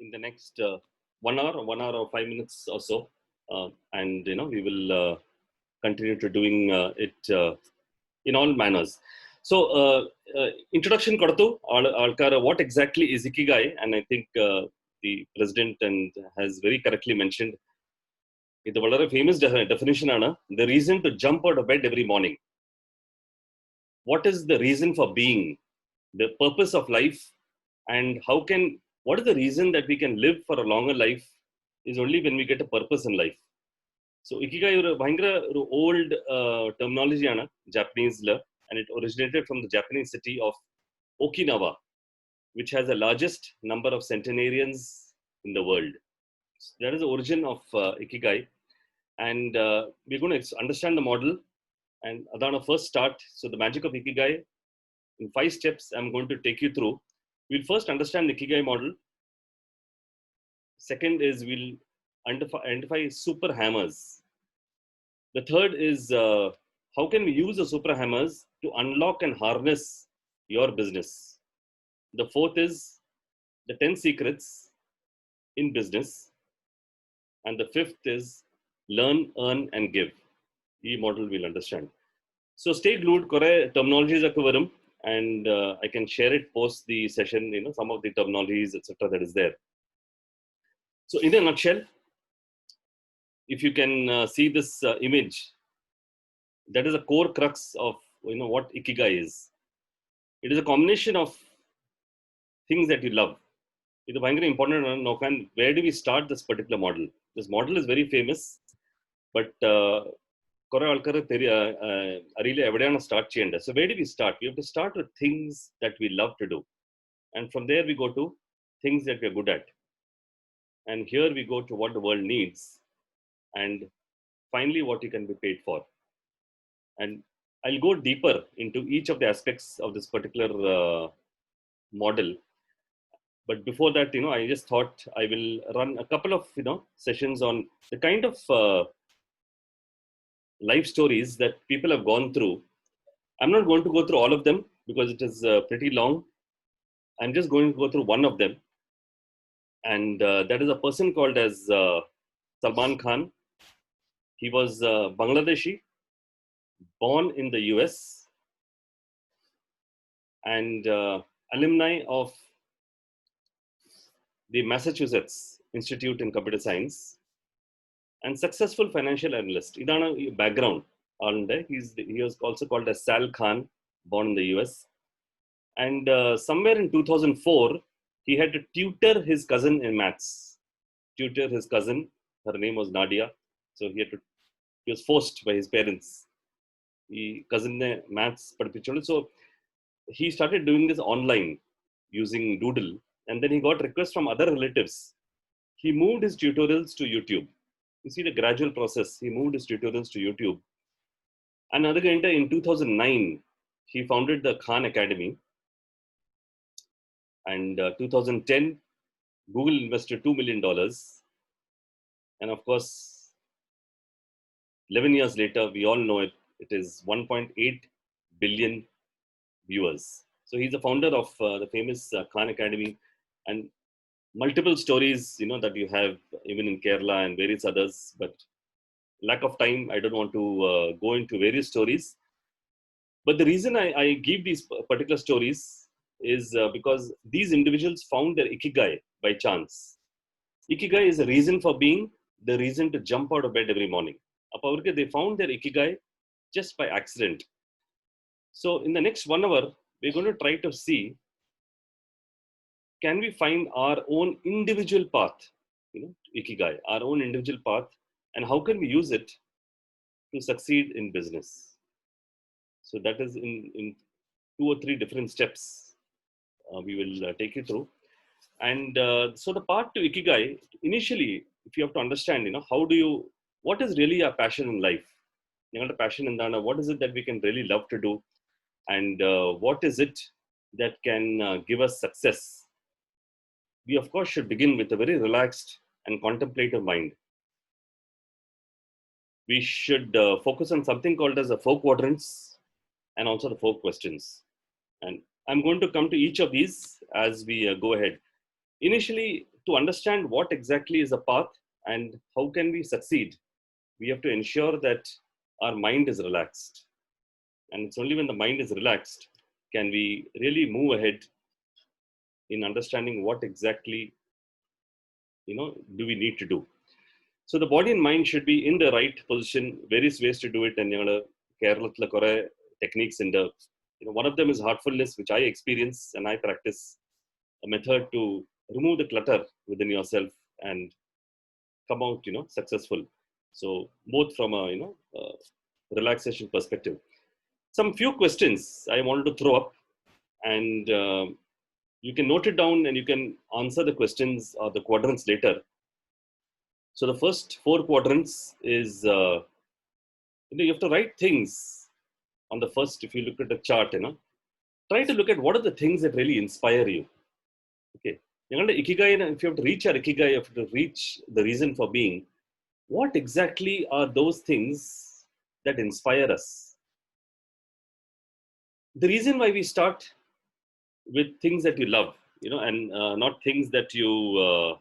in the next 1 hour or 5 minutes or so, and we will continue to doing it in all manners. So, introduction kodatu, what exactly is Ikigai? And I think the president has very correctly mentioned. It's a very famous definition, the reason to jump out of bed every morning. What is the reason for being, the purpose of life, and what is the reason that we can live for a longer life is only when we get a purpose in life. So Ikigai is a old terminology, Japanese, and it originated from the Japanese city of Okinawa, which has the largest number of centenarians in the world. So that is the origin of Ikigai. And we're going to understand the model. And Adana first start. So the magic of Ikigai, in 5 steps, I'm going to take you through. We'll first understand the Ikigai model. Second is we'll identify super hammers. The third is how can we use the super hammers to unlock and harness your business. The fourth is the 10 secrets in business. And the fifth is learn, earn, and give. E model we'll understand. So stay glued, kore terminologies are and I can share it post the session, some of the terminologies, etc. that is there. So in a nutshell, if you can see this image, that is a core crux of what Ikigai is. It is a combination of things that you love. It's very important. Where do we start this particular model? This model is very famous, but so where do we start? We have to start with things that we love to do. And from there we go to things that we're good at. And here we go to what the world needs. And finally, what you can be paid for. And I'll go deeper into each of the aspects of this particular model. But before that, I just thought I will run a couple of, sessions on the kind of life stories that people have gone through. I'm not going to go through all of them because it is pretty long. I'm just going to go through one of them. And that is a person called as Salman Khan. He was Bangladeshi, born in the US, and alumni of the Massachusetts Institute in Computer Science, and successful financial analyst. Idana background. He was also called as Sal Khan, born in the US. And somewhere in 2004, he had to tutor his cousin in maths. Tutor his cousin. Her name was Nadia. So he was forced by his parents. Cousin maths. So he started doing this online using Doodle. And then he got requests from other relatives. He moved his tutorials to YouTube. You see the gradual process. He moved his tutorials to YouTube. And in 2009, he founded the Khan Academy. And 2010, Google invested $2 million. And of course, 11 years later, we all know it is 1.8 billion viewers. So he's the founder of the famous Khan Academy, and multiple stories, that you have even in Kerala and various others, but lack of time, I don't want to go into various stories. But the reason I give these particular stories is because these individuals found their Ikigai by chance. Ikigai is a reason for being, the reason to jump out of bed every morning. They found their Ikigai just by accident. So in the next 1 hour, we're going to try to see, can we find our own individual path, Ikigai, our own individual path, and how can we use it to succeed in business? So that is in 2 or 3 different steps we will take you through. And so the path to Ikigai, initially, if you have to understand, what is really our passion in life? Passion in Dana, what is it that we can really love to do? And what is it that can give us success? We, of course, should begin with a very relaxed and contemplative mind. We should focus on something called as the 4 quadrants and also the 4 questions. And I'm going to come to each of these as we go ahead. Initially, to understand what exactly is the path and how can we succeed, we have to ensure that our mind is relaxed. And it's only when the mind is relaxed can we really move ahead in understanding what exactly do we need to do. So the body and mind should be in the right position. Various ways to do it, and Kerala kore techniques in the one of them is heartfulness, which I experience and I practice, a method to remove the clutter within yourself and come out successful. So both from a relaxation perspective. Some few questions I wanted to throw up, and you can note it down and you can answer the questions or the quadrants later. So the first 4 quadrants is you have to write things on the first. If you look at the chart, try to look at what are the things that really inspire you. Okay, Ikigai, if you have to reach our Ikigai, you have to reach the reason for being. What exactly are those things that inspire us? The reason why we start with things that you love, and not things that you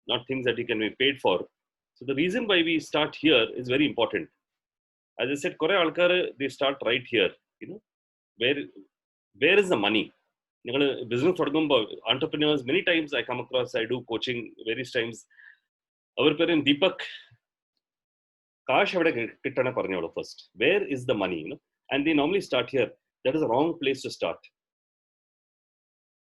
can be paid for. So the reason why we start here is very important. As I said, Kore Alkar, they start right here. Where is the money? Business entrepreneurs, many times I come across, I do coaching various times. Our parent Deepak, Kash first. Where is the money? And they normally start here. That is the wrong place to start.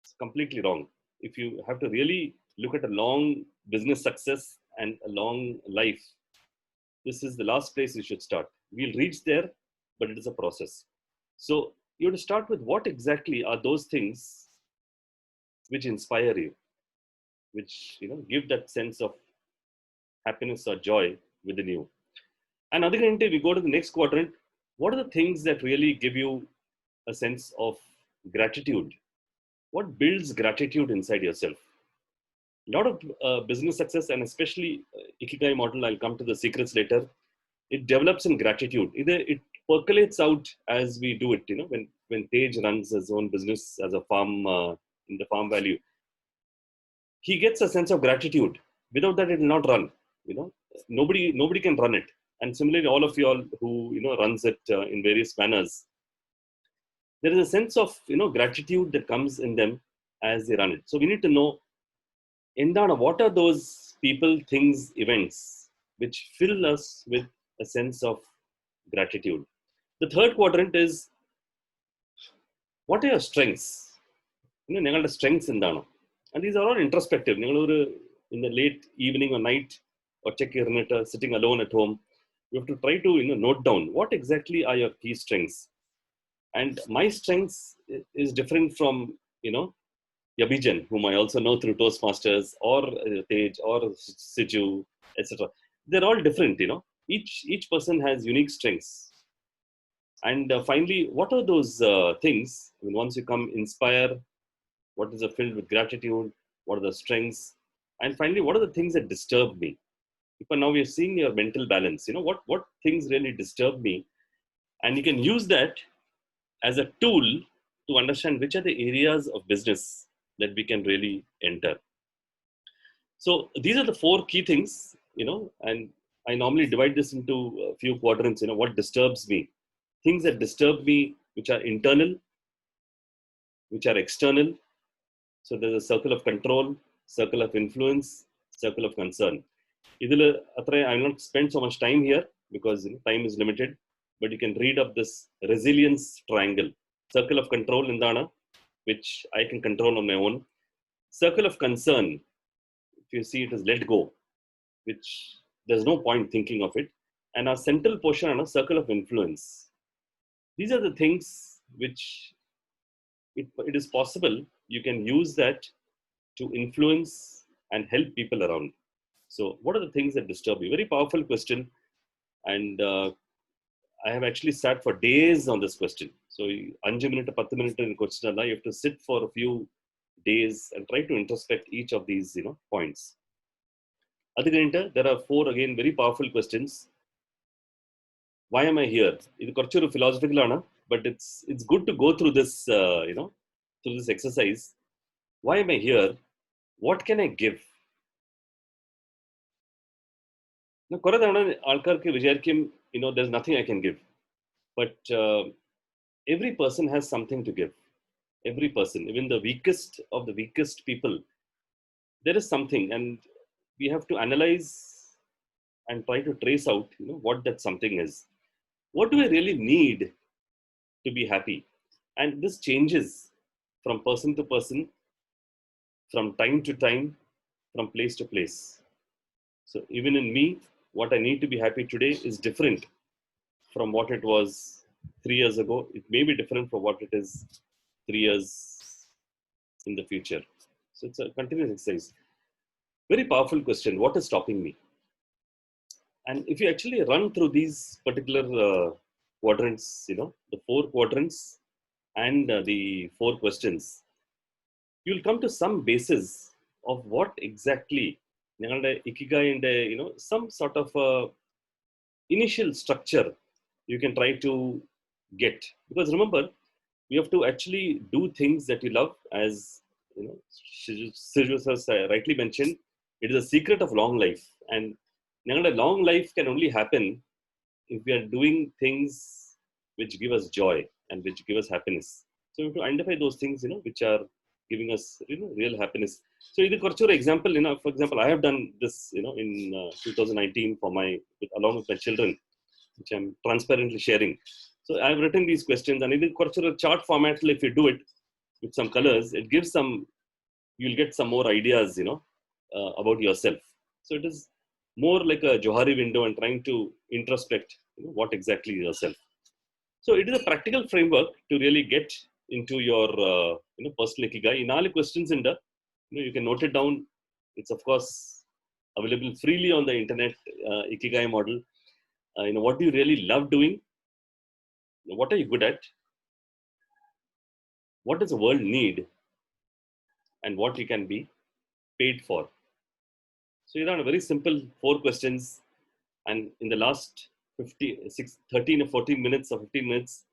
It's completely wrong. If you have to really look at a long business success and a long life, this is the last place you should start. We'll reach there, but it is a process. So you have to start with what exactly are those things which inspire you, which give that sense of happiness or joy within you. And again, we go to the next quadrant. What are the things that really give you a sense of gratitude? What builds gratitude inside yourself? A lot of business success, and especially Ikigai model, I'll come to the secrets later, it develops in gratitude. Either it percolates out as we do it. When Tej runs his own business as a farm in the farm value, he gets a sense of gratitude. Without that, it will not run. Nobody can run it. And similarly, all of you all who runs it in various manners, there is a sense of gratitude that comes in them as they run it. So we need to know, what are those people, things, events which fill us with a sense of gratitude. The third quadrant is, what are your strengths? Strengths in Dano. And these are all introspective. In the late evening or night, or check your sitting alone at home, you have to try to note down what exactly are your key strengths. And my strengths is different from Yabijan, whom I also know through Toastmasters, or Tej, or Siju, etc. They're all different. Each person has unique strengths. And finally, what are those things? Once you come inspire, what is filled with gratitude? What are the strengths? And finally, what are the things that disturb me? But now we are seeing your mental balance. What things really disturb me? And you can use that as a tool to understand which are the areas of business that we can really enter. So these are the 4 key things, and I normally divide this into a few quadrants. What disturbs me? Things that disturb me, which are internal, which are external. So there's a circle of control, circle of influence, circle of concern. I will not spend so much time here because time is limited, but you can read up this resilience triangle. Circle of control in Dana, which I can control on my own. Circle of concern, if you see it is let go, which there's no point thinking of it. And our central portion on a circle of influence. These are the things which it is possible you can use that to influence and help people around. So what are the things that disturb you? Very powerful question. And I have actually sat for days on this question. So 5 minutes, 10 minutes in question, you have to sit for a few days and try to introspect each of these points. There are 4 again very powerful questions. Why am I here? It's a philosophical, but it's good to go through this through this exercise. Why am I here? What can I give? Now, there's nothing I can give. But every person has something to give. Every person, even the weakest of the weakest people, there is something, and we have to analyze and try to trace out, what that something is. What do I really need to be happy? And this changes from person to person, from time to time, from place to place. So even in me, what I need to be happy today is different from what it was 3 years ago. It may be different from what it is 3 years in the future. So it's a continuous exercise. Very powerful question. What is stopping me? And if you actually run through these particular quadrants, the four quadrants and the four questions, you'll come to some basis of what exactly Ikigai and some sort of initial structure you can try to get. Because remember, you have to actually do things that you love. As Sirjus has rightly mentioned, it is a secret of long life. And a long life can only happen if we are doing things which give us joy and which give us happiness. So we have to identify those things, which are giving us, real happiness. So either example, for example, I have done this, in 2019 for along with my children, which I'm transparently sharing. So I've written these questions, and in a chart format, if you do it with some colors, it gives some, you'll get some more ideas, about yourself. So it is more like a Johari window and trying to introspect, what exactly is yourself. So it is a practical framework to really get into your, personal Ikigai. In all questions in the, you can note it down. It's of course available freely on the internet, Ikigai model. What do you really love doing? What are you good at? What does the world need? And what you can be paid for? So you are very simple four questions. And in the last 13 or 14 minutes or 15 minutes,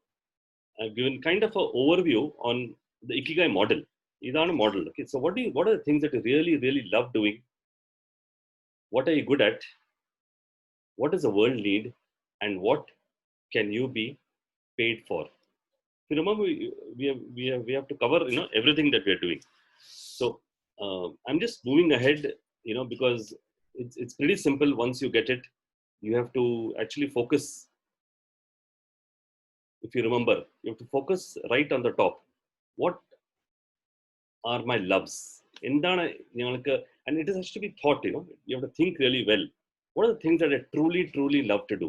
I've given kind of an overview on the Ikigai model. Is on a model. Okay, so what are the things that you really, really love doing? What are you good at? What does the world need? And what can you be paid for? You remember, we have to cover, everything that we are doing. So I'm just moving ahead, because it's pretty simple. Once you get it, you have to actually focus. If you remember, you have to focus right on the top. What are my loves? എന്താണ് ഞങ്ങൾക്ക്, and it has to be thought, you have to think really well. What are the things that I truly, truly love to do?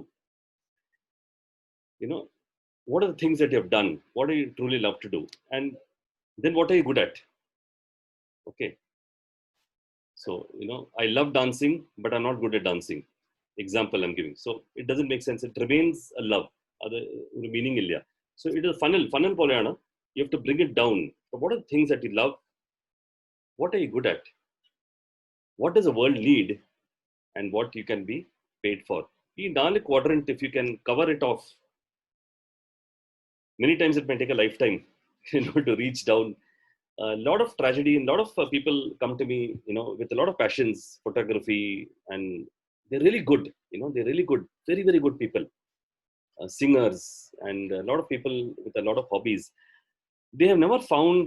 What are the things that you have done? What do you truly love to do? And then what are you good at? Okay. So, I love dancing, but I'm not good at dancing. Example I'm giving. So it doesn't make sense. It remains a love. Other meaning illa. So it is funnel poleana. You have to bring it down. So what are the things that you love? What are you good at? What does the world need? And what you can be paid for? In Dalek quadrant, if you can cover it off, many times it may take a lifetime, to reach down. A lot of tragedy, and a lot of people come to me, with a lot of passions, photography, and they're really good. They're really good, very, very good people, singers, and a lot of people with a lot of hobbies. They have never found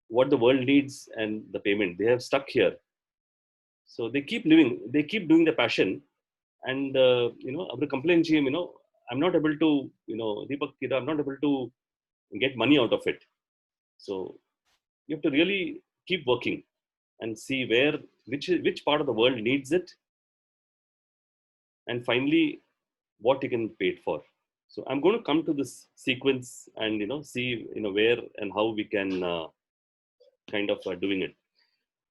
what the world needs and the payment. They have stuck here. So they keep living, they keep doing the passion, and after complain to him, I'm not able to, Deepak, I'm not able to get money out of it. So you have to really keep working and see which part of the world needs it, and finally what you can pay it for. So I'm going to come to this sequence and see where and how we can kind of doing it.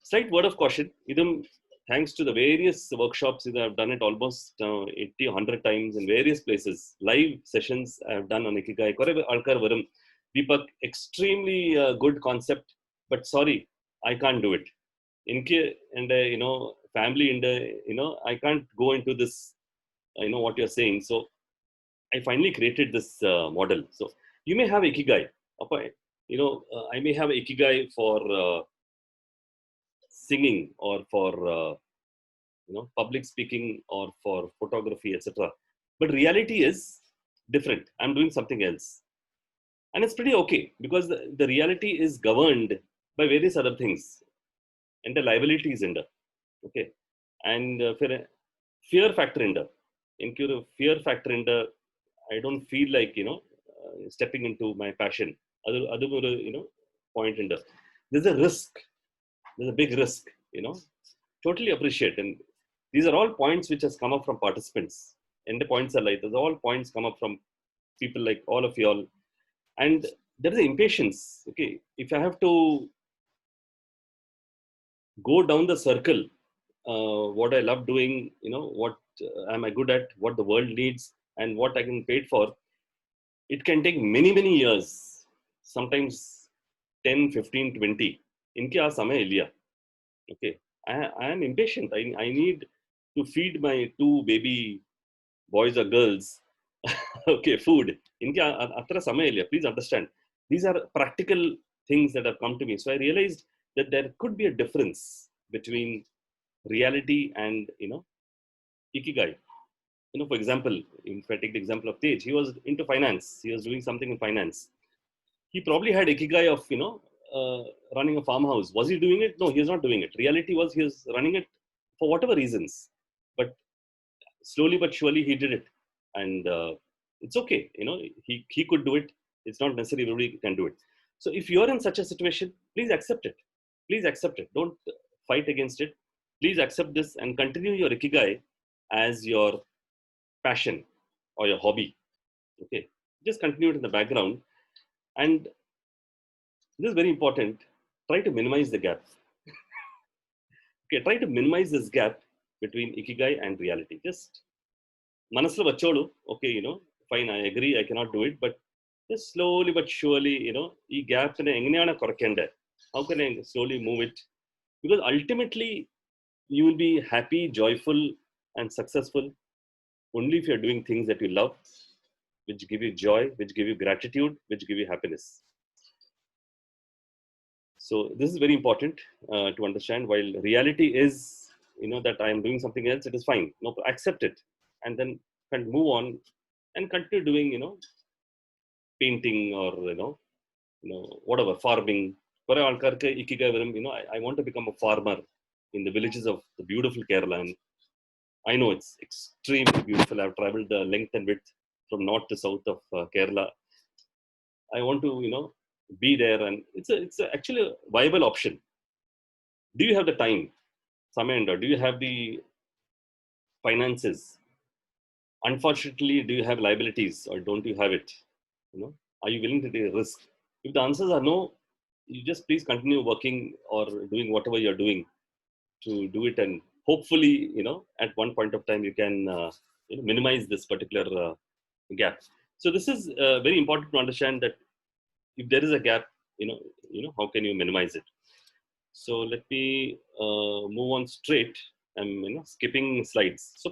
Slight word of caution. Idam, thanks to the various workshops, I've done it almost 80 100 times in various places. Live sessions I've done on Ikigai. Kore alkar varum. Deepak, extremely good concept, but sorry, I can't do it. And family, and I can't go into this, what you're saying. So I finally created this model. So you may have Ikigai. I may have Ikigai for singing, or for public speaking or for photography, etc. But reality is different. I'm doing something else. And it's pretty okay because the reality is governed by various other things. And the liabilities in the, okay. And fear factor in the, fear factor in the, I don't feel like, stepping into my passion. Other, point in the, there's a risk. There's a big risk, totally appreciate. And these are all points which has come up from participants. And the points are like, there's all points come up from people like all of y'all. And there is impatience. Okay. If I have to go down the circle, what I love doing, what am I good at, what the world needs, and what I can pay it for, it can take many, many years, sometimes 10, 15, 20. Inke aa samay liya. Okay. I am impatient. I need to feed my two baby boys or girls, okay, food. Inke atra samay liya. Please understand. These are practical things that have come to me. So I realized that there could be a difference between reality and, Ikigai. For example, if I take the example of Tej, he was into finance. He was doing something in finance. He probably had Ikigai of, running a farmhouse. Was he doing it? No, he was not doing it. Reality was he was running it for whatever reasons. But slowly but surely he did it. And it's okay. He could do it. It's not necessary everybody can do it. So if you're in such a situation, please accept it. Please accept it. Don't fight against it. Please accept this and continue your Ikigai as your passion or your hobby. Okay. Just continue it in the background. And this is very important. Try to minimize the gap. Okay, try to minimize this gap between Ikigai and reality. Just manaslo vacholu, okay, fine, I agree, I cannot do it, but just slowly but surely, ee gap ne enganeyana korakkende. How can I slowly move it? Because ultimately, you will be happy, joyful, and successful only if you're doing things that you love, which give you joy, which give you gratitude, which give you happiness. So this is very important to understand. While reality is, that I am doing something else, it is fine. No, accept it, and then can move on and continue doing, painting or whatever, farming. For ആൾക്കാർക്ക് Ikigai വരും, I want to become a farmer in the villages of the beautiful Kerala. And I know it's extremely beautiful. I've traveled the length and width from north to south of Kerala. I want to, be there, and actually a viable option. Do you have the time, Samenda? Do you have the finances? Unfortunately, do you have liabilities or don't you have it? Are you willing to take a risk? If the answers are no, you just please continue working or doing whatever you're doing to do it, and hopefully, at one point of time you can minimize this particular gap. So this is very important to understand that if there is a gap, how can you minimize it? So let me move on straight. I'm skipping slides. So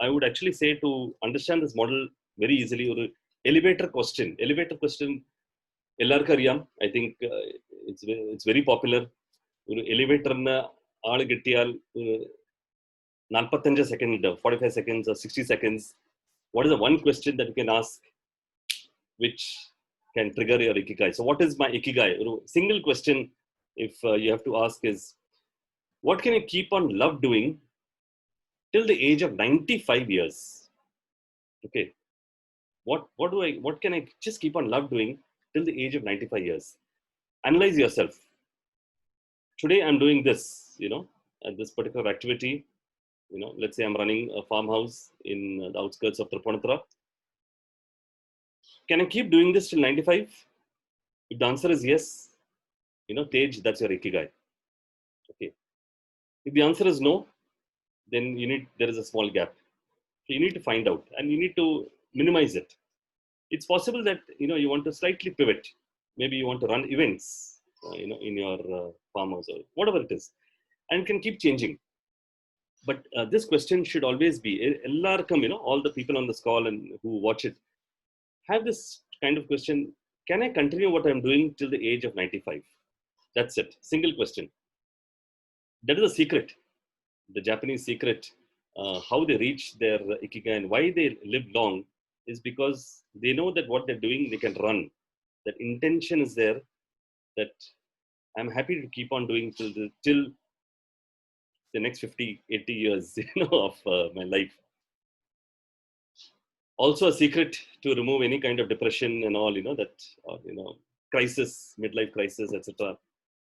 I would actually say, to understand this model very easily, or elevator question ellarku ariyam. I think it's very popular. ഒരു എലിവേറ്ററിന് ആള് കിട്ടിയാൽ 45 second, 45 seconds or 60 seconds, what is the one question that you can ask which can trigger your Ikigai? So what is my Ikigai? A single question if you have to ask is, what can you keep on love doing till the age of 95 years? Okay. What can I just keep on love doing till the age of 95 years? Analyze yourself. Today I'm doing this, at this particular activity. Let's say I'm running a farmhouse in the outskirts of Tripunithura. Can I keep doing this till 95? If the answer is yes, Tej, that's your Ikigai. Okay. If the answer is no, then there is a small gap. So you need to find out, and you need to minimize it. It's possible that, you want to slightly pivot. Maybe you want to run events, in your farmhouse or whatever it is, and can keep changing. But this question should always be, all the people on this call and who watch it, have this kind of question: can I continue what I'm doing till the age of 95? That's it. Single question. That is a secret. the Japanese secret, how they reach their Ikigai and why they live long is because they know that what they're doing, they can run. That intention is there, that I'm happy to keep on doing till the next 50, 80 years, of my life. Also a secret to remove any kind of depression and all, that, crisis, midlife crisis, etc.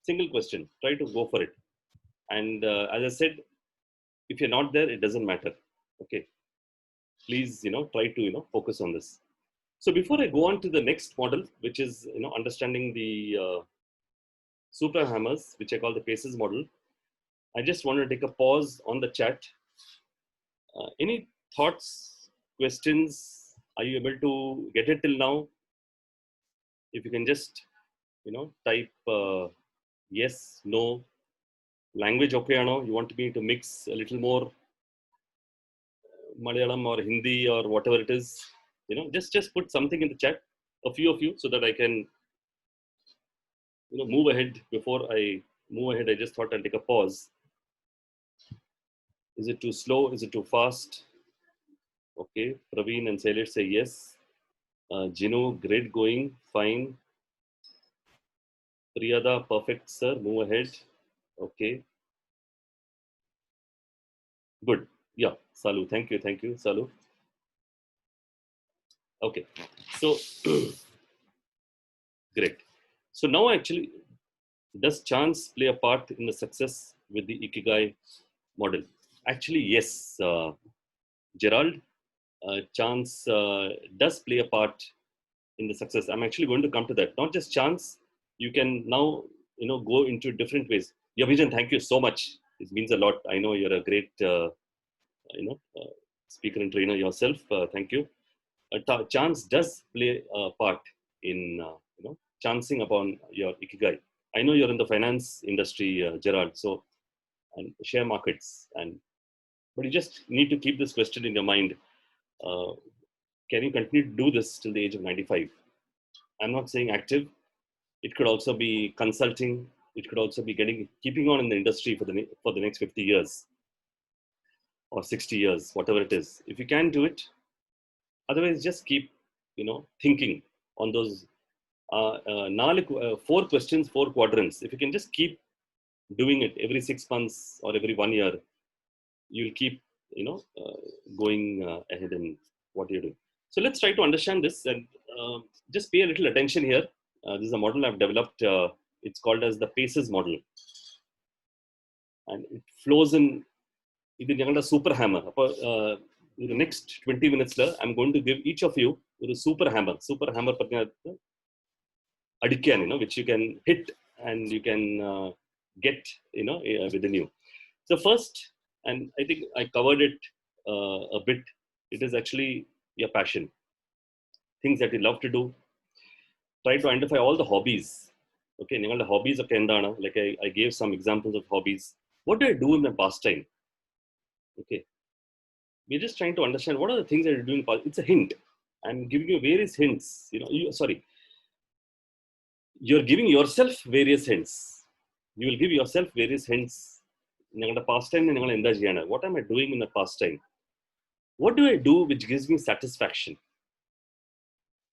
Single question, try to go for it. And as I said, if you're not there, it doesn't matter. Okay. Please, try to, focus on this. So before I go on to the next model, which is, understanding the super hammers, which I call the paces model, I just want to take a pause on the chat. Any thoughts, questions? Are you able to get it till now? If you can just, type yes, no, language okay, you want me to mix a little more Malayalam or Hindi or whatever it is, just put something in the chat, a few of you, so that I can, move ahead. Before I move ahead, I just thought I'll take a pause. Is it too slow? Is it too fast? Okay, Praveen and Sailesh say yes. Jinu, great going, fine. Priyada, perfect, sir. Move ahead. Okay. Good. Yeah, Salu. Thank you, Salu. Okay. So, great. So now actually, does chance play a part in the success with the Ikigai model? Actually, yes, Gerald. Chance does play a part in the success. I'm actually going to come to that. Not just chance. You can now, go into different ways. Yabhijan, thank you so much. This means a lot. I know you're a great, speaker and trainer yourself. Thank you. Chance does play a part in, chancing upon your Ikigai. I know you're in the finance industry, Gerard. So, and share markets, but you just need to keep this question in your mind. Can you continue to do this till the age of 95? I'm not saying active. It could also be consulting. It could also be keeping on in the industry for the next 50 years or 60 years, whatever it is. If you can do it, otherwise just keep, thinking on those 4 questions, 4 quadrants. If you can just keep doing it every 6 months or every 1 year, you'll keep, going ahead in what you're doing. So let's try to understand this and just pay a little attention here. This is a model I've developed. It's called as the PACES model. And it flows in the super hammer. In the next 20 minutes, I'm going to give each of you a super hammer. Super hammer, which you can hit and you can get, within you. So first, and I think I covered it a bit, it is actually your passion. Things that you love to do. Try to identify all the hobbies. Okay, the hobbies of Kendana, like I gave some examples of hobbies. What do I do in my pastime? Okay. We're just trying to understand what are the things that you're doing. It's a hint. I'm giving you various hints. You're giving yourself various hints. You will give yourself various hints. Pastime, what am I doing in the pastime? What do I do which gives me satisfaction?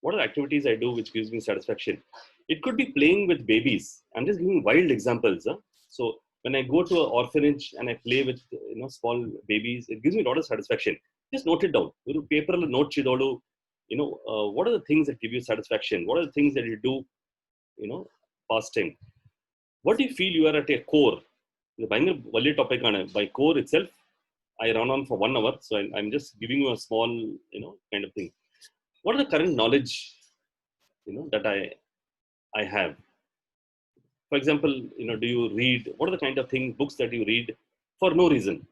What are the activities I do which gives me satisfaction? It could be playing with babies. I'm just giving wild examples. So when I go to an orphanage and I play with small babies, it gives me a lot of satisfaction. Just note it down. Paper note chidolu. What are the things that give you satisfaction? What are the things that you do? Pastime. What do you feel you are at a core? The topic by core itself, I run on for 1 hour. So I'm just giving you a small, kind of thing. What are the current knowledge, that I have? For example, do you read? What are the kind of books that you read for no reason?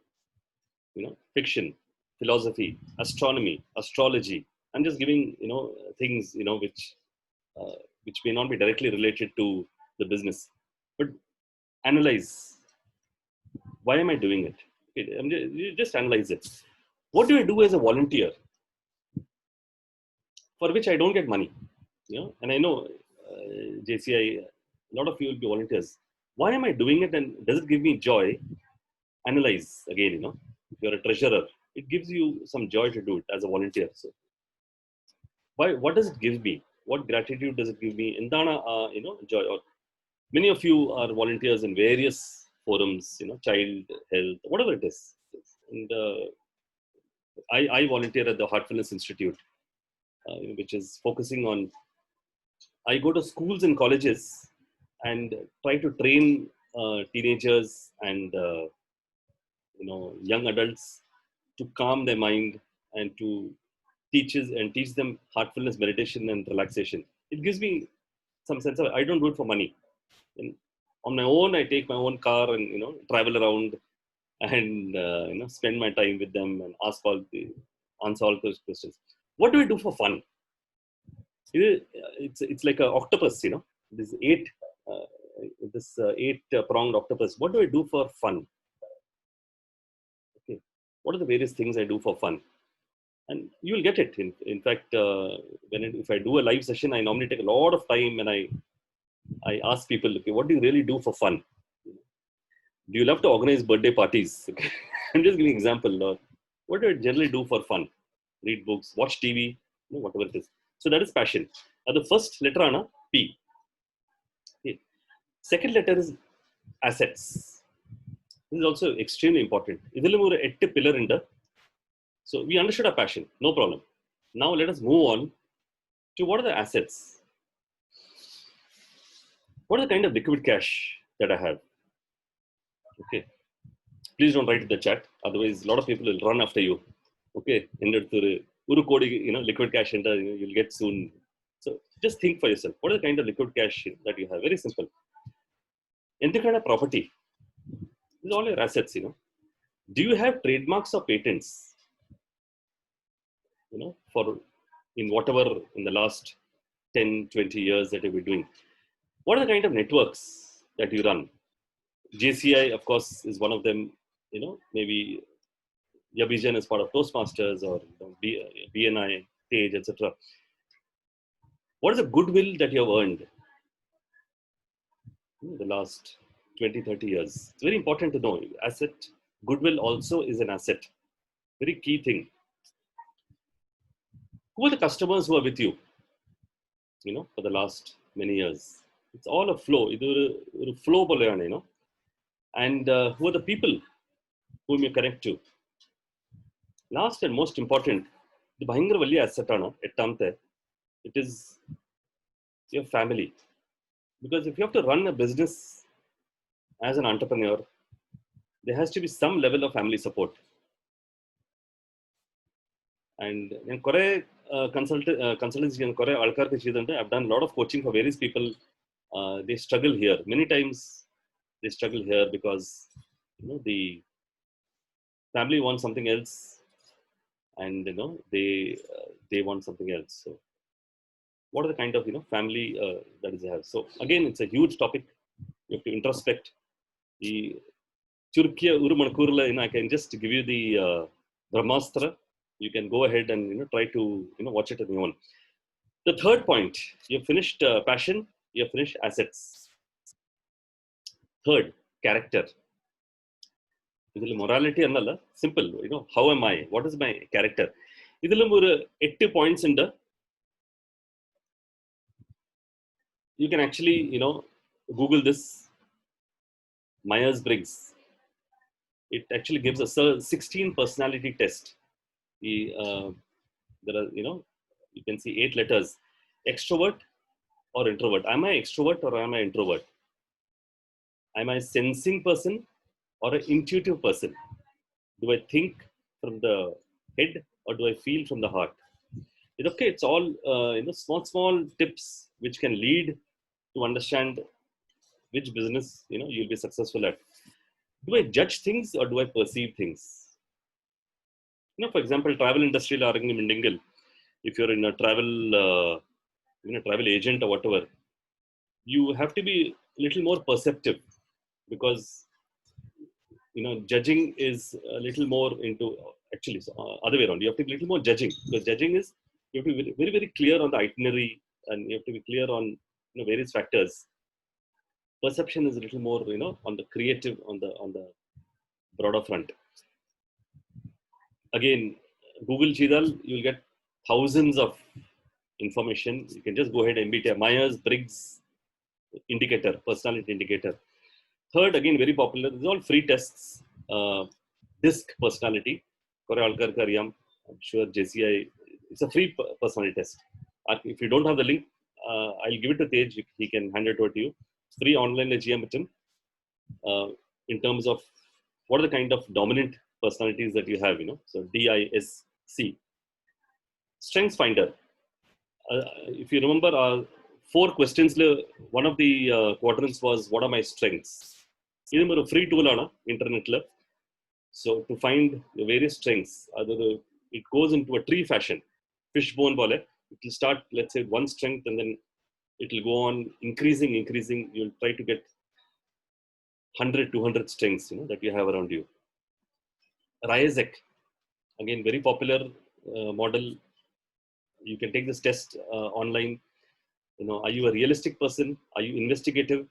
Fiction, philosophy, astronomy, astrology. I'm just giving, things, which may not be directly related to the business, but analyze. Why am I doing it? You just analyze it. What do I do as a volunteer for which I don't get money? And I know JCI, a lot of you will be volunteers. Why am I doing it, and does it give me joy? analyze again, if you're a treasurer, it gives you some joy to do it as a volunteer. So what does it give me? What gratitude does it give me? Indana, joy. Or many of you are volunteers in various forums, child health, whatever it is. And I volunteer at the Heartfulness Institute, which is focusing on, I go to schools and colleges and try to train teenagers and young adults to calm their mind and to teach them heartfulness, meditation, and relaxation. It gives me some sense of, I don't do it for money. And on my own, I take my own car and travel around and spend my time with them and answer all those questions. What do we do for fun? It's like an octopus, this uh, eight pronged octopus. What do I do for fun? Okay, what are the various things I do for fun? And you will get it. In fact, if I do a live session, I normally take a lot of time and I ask people, okay, what do you really do for fun? Do you love to organize birthday parties? Okay. I'm just giving an example. What do I generally do for fun? Read books, watch TV, whatever it is. So that is passion. The first letter ana P. Okay. Second letter is assets. This is also extremely important. Idilum oru 8 pillar undu. So we understood our passion, no problem. Now let us move on to what are the assets. What are the kind of liquid cash that I have? Okay. Please don't write in the chat. Otherwise, a lot of people will run after you. Okay. Uru kodi, liquid cash you'll get soon. So just think for yourself. What are the kind of liquid cash that you have? Very simple. Any kind of property. These are all your assets, Do you have trademarks or patents? For in whatever in the last 10, 20 years that you've been doing. What are the kind of networks that you run? JCI, of course, is one of them. Maybe Yabijan is part of Toastmasters or BNI, Tage, etc. What is the goodwill that you have earned in the last 20, 30 years? It's very important to know. Asset, goodwill also is an asset. Very key thing. Who are the customers who are with you, for the last many years? It's all a flow. It's a flow, and who are the people whom you connect to? Last and most important, the Bhayangar Valli asset, it is your family. Because if you have to run a business as an entrepreneur, there has to be some level of family support. And in consultancy and I've done a lot of coaching for various people. They struggle here. Many times they struggle here because the family wants something else, and they want something else. So what are the kind of family that is have? So again, it's a huge topic. You have to introspect. I can just give you the Brahmastra. You can go ahead and try to watch it on your own. The third point, you've finished passion, you've finished assets. Third, character. Morality annala simple. How am I? What is my character? Idilum oru 8 points in the. You can actually Google this. Myers-Briggs. It actually gives a 16 personality test. There are you can see 8 letters. Extrovert or introvert? Am I extrovert or am I introvert? Am I a sensing person or an intuitive person? Do I think from the head or do I feel from the heart? It's all small tips which can lead to understand which business you'll be successful at. Do I judge things or do I perceive things? For example, travel industry, if you're in a travel travel agent or whatever, you have to be a little more perceptive, because judging is a little more into, actually other way around. You have to be a little more judging, because judging is, you have to be very, very, very clear on the itinerary, and you have to be clear on various factors. Perception is a little more on the creative, on the broader front. Again, Google Chidal, you'll get thousands of information. You can just go ahead and MBTI, Myers-Briggs indicator, personality indicator. Third, again, very popular. These are all free tests. DISC personality. I'm sure JCI. It's a free personality test. If you don't have the link, I'll give it to Tej. He can hand it over to you. Free online GM in terms of what are the kind of dominant personalities that you have, So DISC. StrengthsFinder. If you remember, 4 questions, one of the quadrants was, what are my strengths? This is a free tool on internet. So to find the various strengths, it goes into a tree fashion. Fishbone bole. It will start, let's say, one strength, and then it will go on increasing. You'll try to get 100, 200 strengths, that you have around you. Ryazek, again, very popular model. You can take this test online. Are you a realistic person? Are you investigative?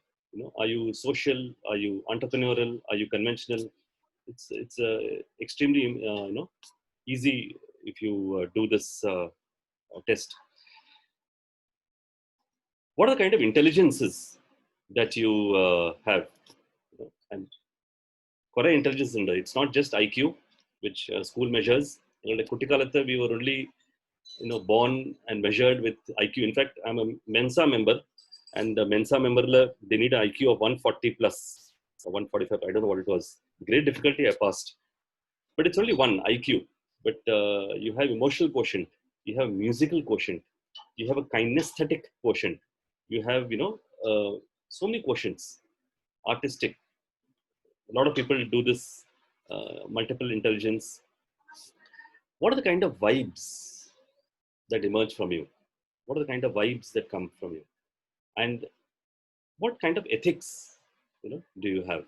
Are you social? Are you entrepreneurial? Are you conventional? It's extremely easy if you do this test. What are the kind of intelligences that you have? And Korea intelligence, it's not just IQ, which school measures. We were only born and measured with IQ. In fact, I'm a Mensa member, and the Mensa member, they need an IQ of 140 plus, or 145. I don't know what it was. Great difficulty, I passed. But it's only one IQ. But you have emotional quotient, you have musical quotient, you have a kinesthetic quotient, you have so many quotients, artistic. A lot of people do this multiple intelligence. What are the kind of vibes that emerge from you? What are the kind of vibes that come from you? And what kind of ethics do you have?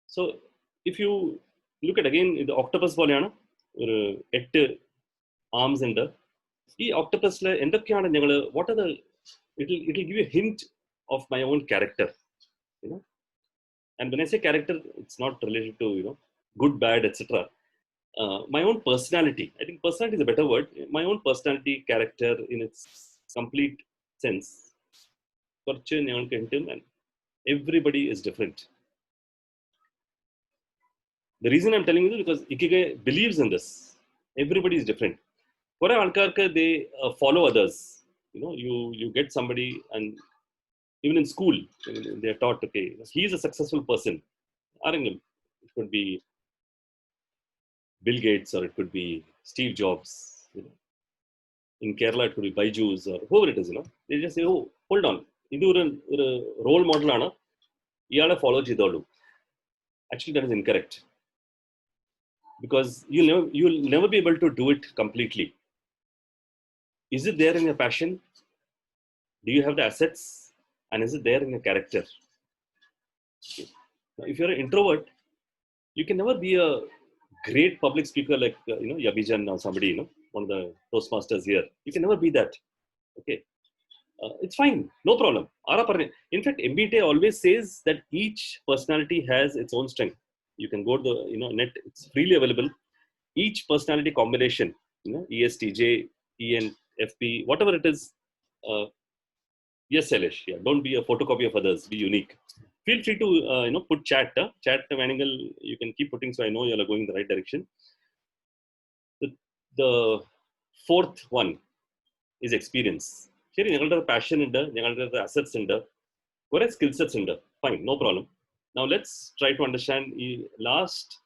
So if you look at, again, the octopus poleana, 8 arms in the octopus, what are the, it'll give you a hint of my own character, and when I say character, it's not related to good, bad, etc. My own personality. I think personality is a better word. My own personality, character in its complete sense. And everybody is different. The reason I'm telling you this is because Ikigai believes in this. Everybody is different. They follow others. You get somebody, and even in school, they're taught, okay, he's a successful person. It could be Bill Gates, or it could be Steve Jobs. In Kerala, it could be Byju's, or whoever it is. They just say, oh, hold on. This is a role model. You follow Jidolu. Actually, that is incorrect. Because you'll never be able to do it completely. Is it there in your passion? Do you have the assets? And is it there in your character? Okay. Now, if you're an introvert, you can never be a great public speaker like Yabijan or somebody, one of the Toastmasters here. You can never be that. Okay, it's fine, no problem. In fact, MBTI always says that each personality has its own strength. You can go to the net; it's freely available. Each personality combination, ESTJ, ENFP, whatever it is. Yes, Elish. Yeah, don't be a photocopy of others. Be unique. Feel free to put chat. Chat angle you can keep putting, so I know you're going in the right direction. The 4th one is experience. Here, you passion in the assets in the skill sets in the fine, no problem. Now let's try to understand last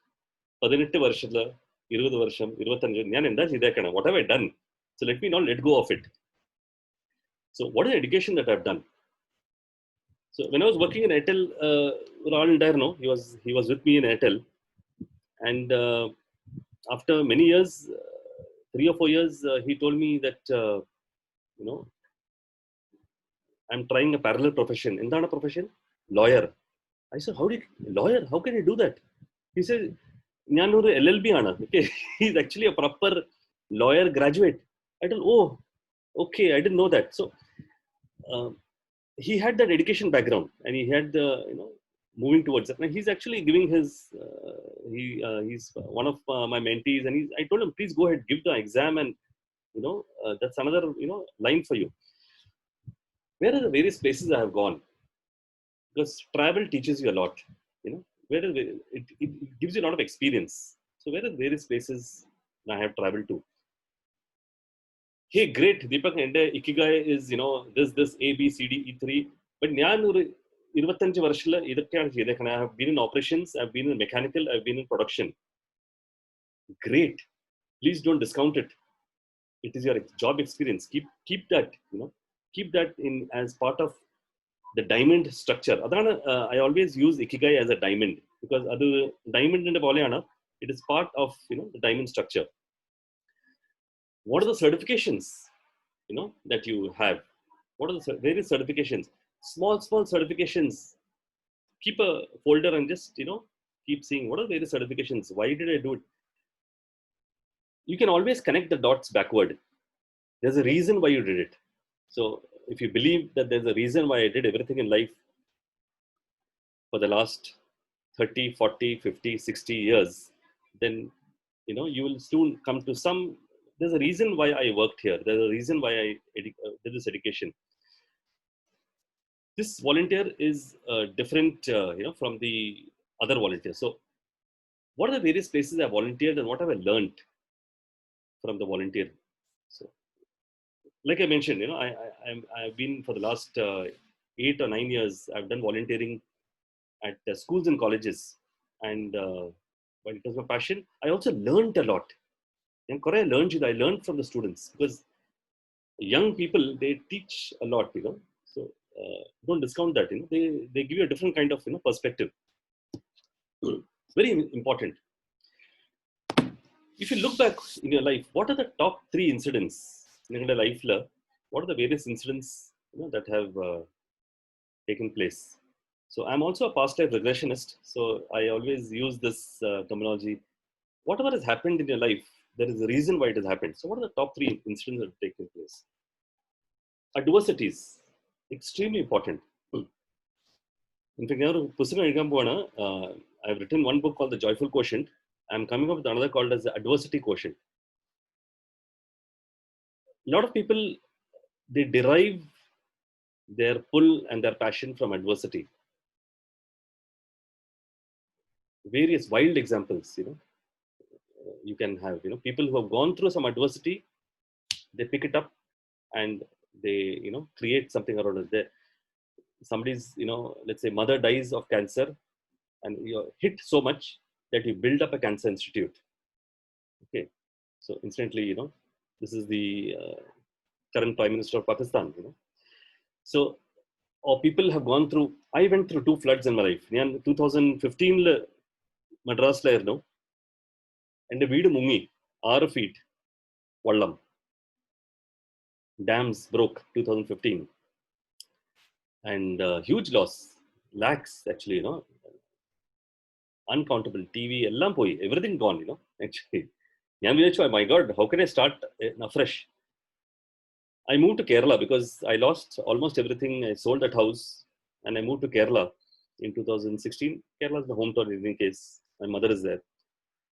18 varshadla 20 varsham 25 what have I done? So let me not let go of it. So what is the education that I've done? So when I was working in Airtel, he was with me in Airtel, and after many years, 3 or 4 years, he told me that I'm trying a parallel profession. In that profession, lawyer. I said, lawyer? How can you do that? He said, LLB ana. Okay, he's actually a proper lawyer graduate. I told, oh, okay, I didn't know that. So he had that education background, and he had the moving towards it. And he's actually giving his, he's one of my mentees, and I told him, please go ahead, give the exam, and that's another line for you. Where are the various places I have gone? Because travel teaches you a lot. Where is it gives you a lot of experience. So where are the various places I have traveled to? Hey, great, Deepak, and Ikigai is this A B C D E3. But ഞാൻ ഒരു 25 വർഷത്തിൽ ഇതൊക്കെയാണ് ചെയ്തേക്കണേ. I have been in operations, I've been in mechanical, I've been in production. Great. Please don't discount it. It is your job experience. Keep that, keep that in as part of the diamond structure. Adana, I always use Ikigai as a diamond, because adu diamond inde poleyana. It is part of the diamond structure. What are the certifications that you have? What are the various certifications? Small certifications. Keep a folder and just keep seeing what are various certifications. Why did I do it? You can always connect the dots backward. There's a reason why you did it. So if you believe that there's a reason why I did everything in life for the last 30, 40, 50, 60 years, then you will soon come to some. There's a reason why I worked here. There's a reason why I did this education. This volunteer is different, from the other volunteers. So what are the various places I volunteered, and what have I learned from the volunteer? So like I mentioned, I've been for the last 8 or 9 years. I've done volunteering at schools and colleges, and while it was my passion, I also learned a lot. And I learned from the students, because young people, they teach a lot, So don't discount that. They give you a different kind of perspective. Very important. If you look back in your life, what are the top 3 incidents in your life? What are the various incidents that have taken place? So I'm also a past life regressionist. So I always use this terminology. Whatever has happened in your life, there is a reason why it has happened. So what are the top 3 incidents that have taken place? Adversities, extremely important. In fact, I've written one book called The Joyful Quotient. I'm coming up with another called as the Adversity Quotient. A lot of people, they derive their pull and their passion from adversity. Various wild examples, you can have, people who have gone through some adversity, they pick it up and they, create something around it. Somebody's, let's say mother dies of cancer, and you're hit so much that you build up a cancer institute. Okay. So instantly, this is the current Prime Minister of Pakistan, So, or people have gone through, I went through 2 floods in my life. 2015 Madras layer, and the വീട് മുങ്ങി 6 feet വെള്ളം. Dams broke 2015, and huge loss, lakhs actually, uncountable. TV എല്ലാം പോയി, everything gone, actually. My God, how can I start afresh? I moved to Kerala because I lost almost everything. I sold that house and I moved to Kerala in 2016. Kerala is the hometown in any case. My mother is there.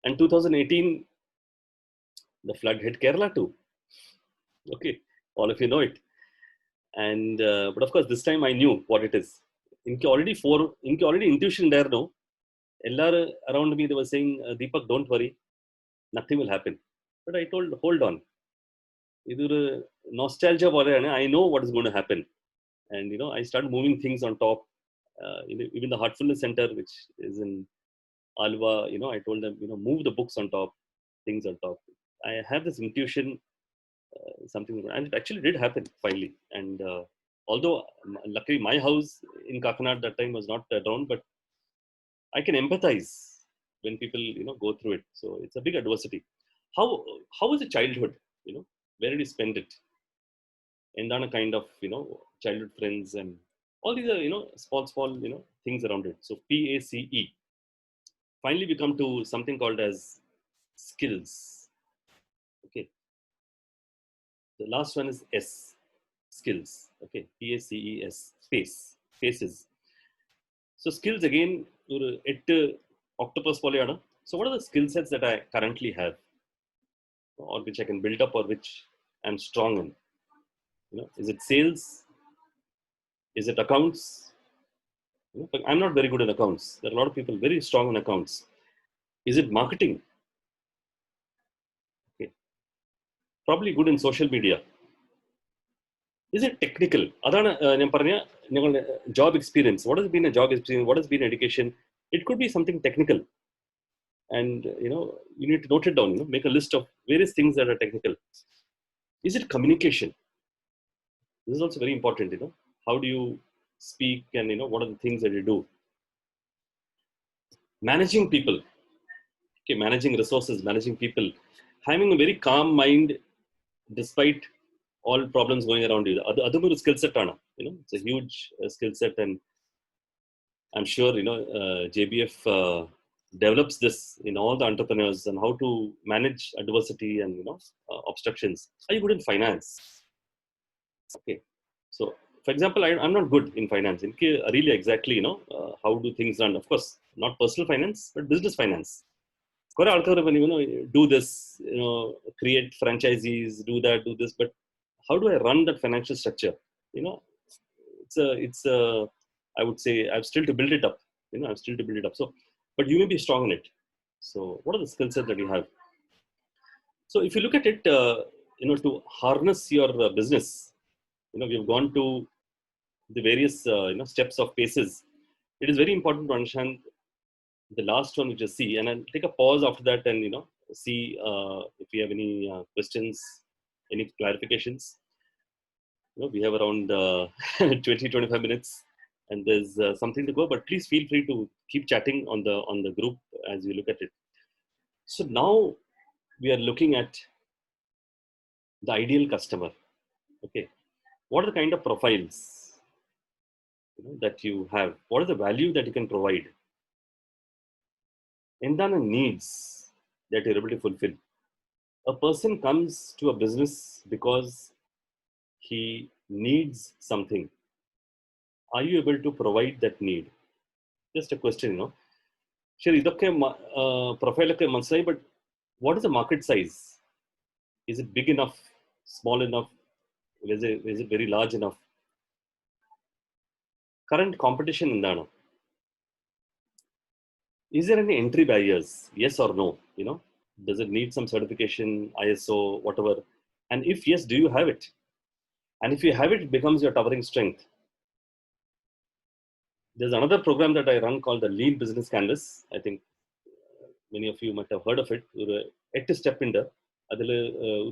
And 2018, the flood hit Kerala too. Okay, all of you know it. And but of course, this time I knew what it is. Inki already intuition there, no. Everyone around me, they were saying, Deepak, don't worry, nothing will happen. But I told, hold on. Nostalgia, I know what is going to happen. And I started moving things on top. Even the Heartfulness Center, which is in Alva, I told them, move the books on top, things on top. I have this intuition, something, and it actually did happen finally. And although luckily my house in Kakinada that time was not down, but I can empathize when people go through it. So it's a big adversity. How was the childhood? Where did you spend it? And then a kind of childhood friends and all these are small things around it. So PACE. Finally, we come to something called as skills. Okay. The last one is S, skills. Okay. PACES, spaces. So skills again, ഒരു 8 octopus പോലെയാണ്. So what are the skill sets that I currently have, or which I can build up, or which I'm strong in? Is it sales? Is it accounts? But I'm not very good in accounts. There are a lot of people very strong in accounts. Is it marketing? Okay. Probably good in social media. Is it technical? അതാണ് ഞാൻ പറഞ്ഞ ഞങ്ങളുടെ job experience. What has been a job experience? What has been education? It could be something technical. And you need to note it down, make a list of various things that are technical. Is it communication? This is also very important. How do you speak, and what are the things that you do? Managing people. Okay, managing resources, managing people, having a very calm mind despite all problems going around you. That's a skill set. It's a huge skill set, and I'm sure JBF develops this in all the entrepreneurs, and how to manage adversity and obstructions. Are you good in finance? Okay, so for example, I'm not good in finance. Really exactly how do things run? Of course, not personal finance, but business finance. Do this, create franchisees, do that, do this, but how do I run that financial structure? It's a I would say I've still to build it up. I've still to build it up. So, but you may be strong in it. So, what are the skill sets that you have? So, if you look at it, to harness your business, we've gone to the various steps of paces. It is very important to understand the last one, which is C, and I'll take a pause after that and see if you have any questions, any clarifications. We have around 20-25 minutes, and there's something to go, but please feel free to keep chatting on the group as you look at it. So now we are looking at the ideal customer. Okay, what are the kind of profiles that you have? What is the value that you can provide? And then needs that you're able to fulfill. A person comes to a business because he needs something. Are you able to provide that need? Just a question, Sure, idokke profile okke manasai, but what is the market size? Is it big enough, small enough? Is it very large enough? Current competition endano? Is there any entry barriers? Yes or no? Does it need some certification, ISO, whatever? And if yes, do you have it? And if you have it, it becomes your towering strength. There's another program that I run called the Lean Business Canvas. I think many of you might have heard of it. 8 step in the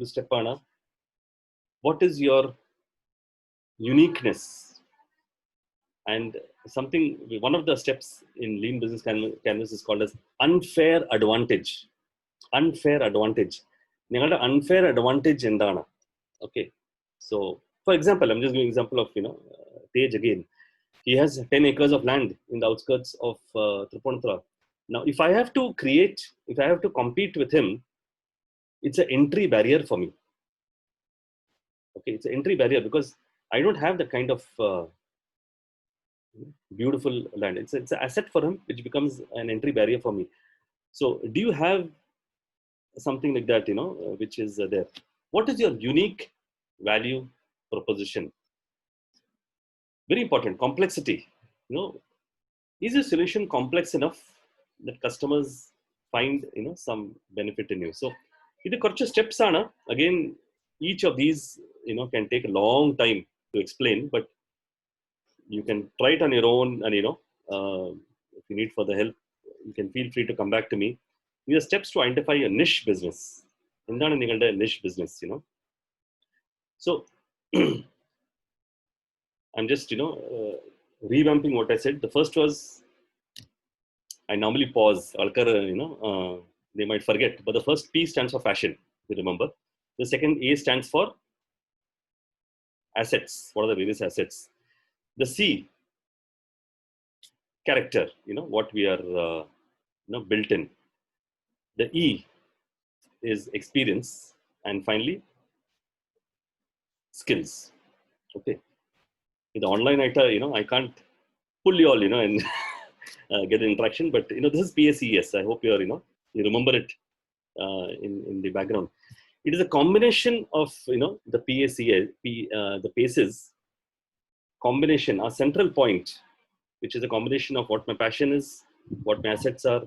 step ana. What is your uniqueness? And one of the steps in Lean Business Canvas is called as unfair advantage. Unfair advantage. Ningalde unfair advantage endana. Okay. So, for example, I'm just giving an example of Tej again. He has 10 acres of land in the outskirts of Tripunithura. Now, if I have to compete with him, it's an entry barrier for me. Okay, it's an entry barrier because I don't have the kind of beautiful land. It's an asset for him, which becomes an entry barrier for me. So, do you have something like that, which is there? What is your unique value proposition? Very important. Complexity. Is your solution complex enough that customers find some benefit in you? So, idu korchu steps ana. Again, each of these can take a long time to explain, but you can try it on your own, and if you need further help, you can feel free to come back to me. These are steps to identify a niche business. Endana ningalde niche business, So, I'm just revamping what I said. The first was, I normally pause. They might forget, but the first P stands for fashion. You remember. The second A stands for assets. What are the various assets? The C, character. What we are built in. The E is experience, and finally skills. Okay. With the online item, I can't pull you all, and get an interaction. But this is PACES. I hope you remember it in the background. It is a combination of the PACES, the PACES combination, a central point, which is a combination of what my passion is, what my assets are,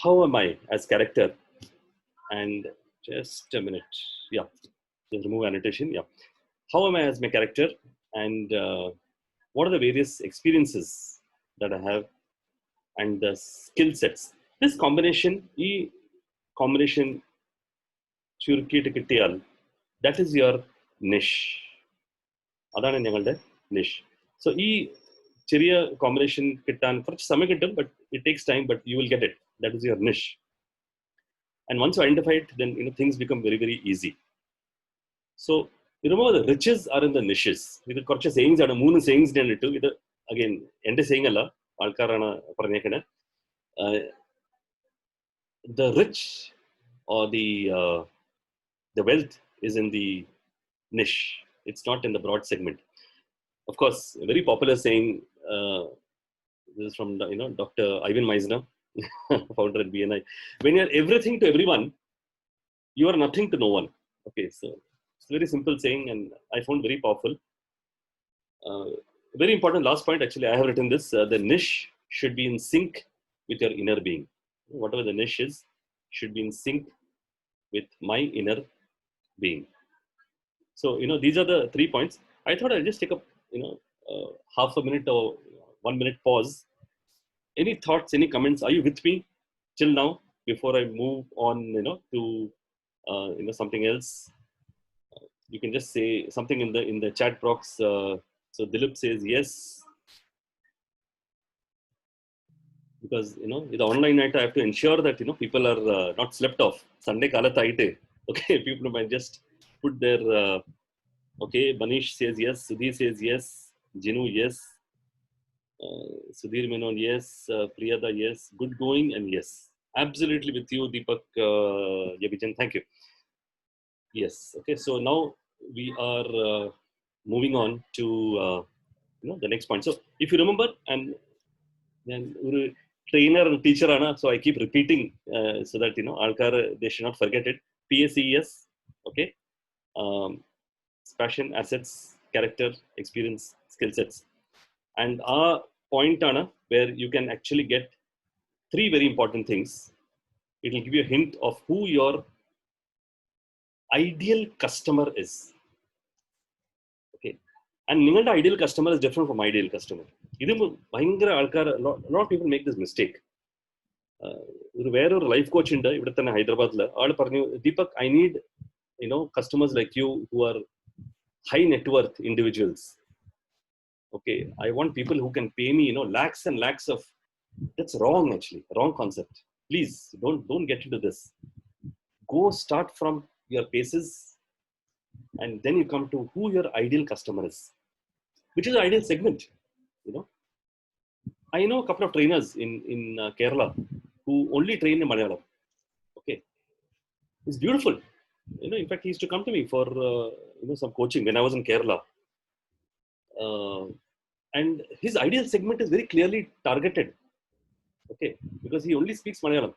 how am I as character, and just a minute, yeah, just remove annotation, yeah. How am I as my character, and what are the various experiences that I have, and the skill sets. This combination, ചുരുക്കിയിട്ട് കിട്ടിയാൽ, that is your niche. അതാണ് ഞങ്ങളുടെ niche. So ഈ ചെറിയ combination കിട്ടാൻ കുറച്ച് സമയം കിട്ടും, but it takes time, but you will get it. That is your niche. And once you identify it, then things become very, very easy. So you remember the riches are in the niches. ഇത് കുറച്ച് sayings ആണ്, 3 sayings ഞാൻ ഇട്ടു. ഇത് again എൻ്റെ saying അല്ല, ആൾക്കാരാണ് പറഞ്ഞേക്കണേ. The rich or the wealth is in the niche. It's not in the broad segment. Of course, a very popular saying. This is from Dr. Ivan Meisner, founder at BNI. When you are everything to everyone, you are nothing to no one. Okay, so it's a very simple saying, and I found very powerful. Very important last point. Actually, I have written this: the niche should be in sync with your inner being. Whatever the niche is, should be in sync with my inner being. So these are the 3 points. I thought I'll just take a half a minute or 1 minute pause. Any thoughts, any comments? Are you with me till now before I move on to something else? You can just say something in the chat box. So Dilip says yes, because with the online night I have to ensure that people are not slept off. Sunday kala taite. Okay, people might just put their okay. Manish says yes, Sudhir says yes, Jinu yes, Sudhir Menon yes, Priyada yes, good going, and yes, absolutely with you, Deepak Yabijan, thank you. Yes, okay, so now we are moving on to the next point. So if you remember, and then trainer and teacher ana, so I keep repeating so that alkar they should not forget it. PACES, okay, passion, assets, character, experience, skill sets. And our point ana, where you can actually get 3 very important things. It will give you a hint of who your ideal customer is. Okay, and ningalde ideal customer is different from ideal customer. Idu bhayangara alkar, a lot of people make this mistake. ഒരു വേറൊരു life coach ഉണ്ട് ഇവിടെ തന്നെ ഹൈദരാബാദിൽ. ആൾ പറഞ്ഞു, Deepak, I need customers like you who are high net worth individuals. Okay, I want people who can pay me lakhs and lakhs of. That's wrong, actually, wrong concept. Please don't get into this. Go start from your paces, and then you come to who your ideal customer is, which is the ideal segment. I know a couple of trainers in Kerala who only train in Malayalam. Okay, it's beautiful. In fact, he used to come to me for some coaching when I was in Kerala, and his ideal segment is very clearly targeted. Okay, because he only speaks Malayalam.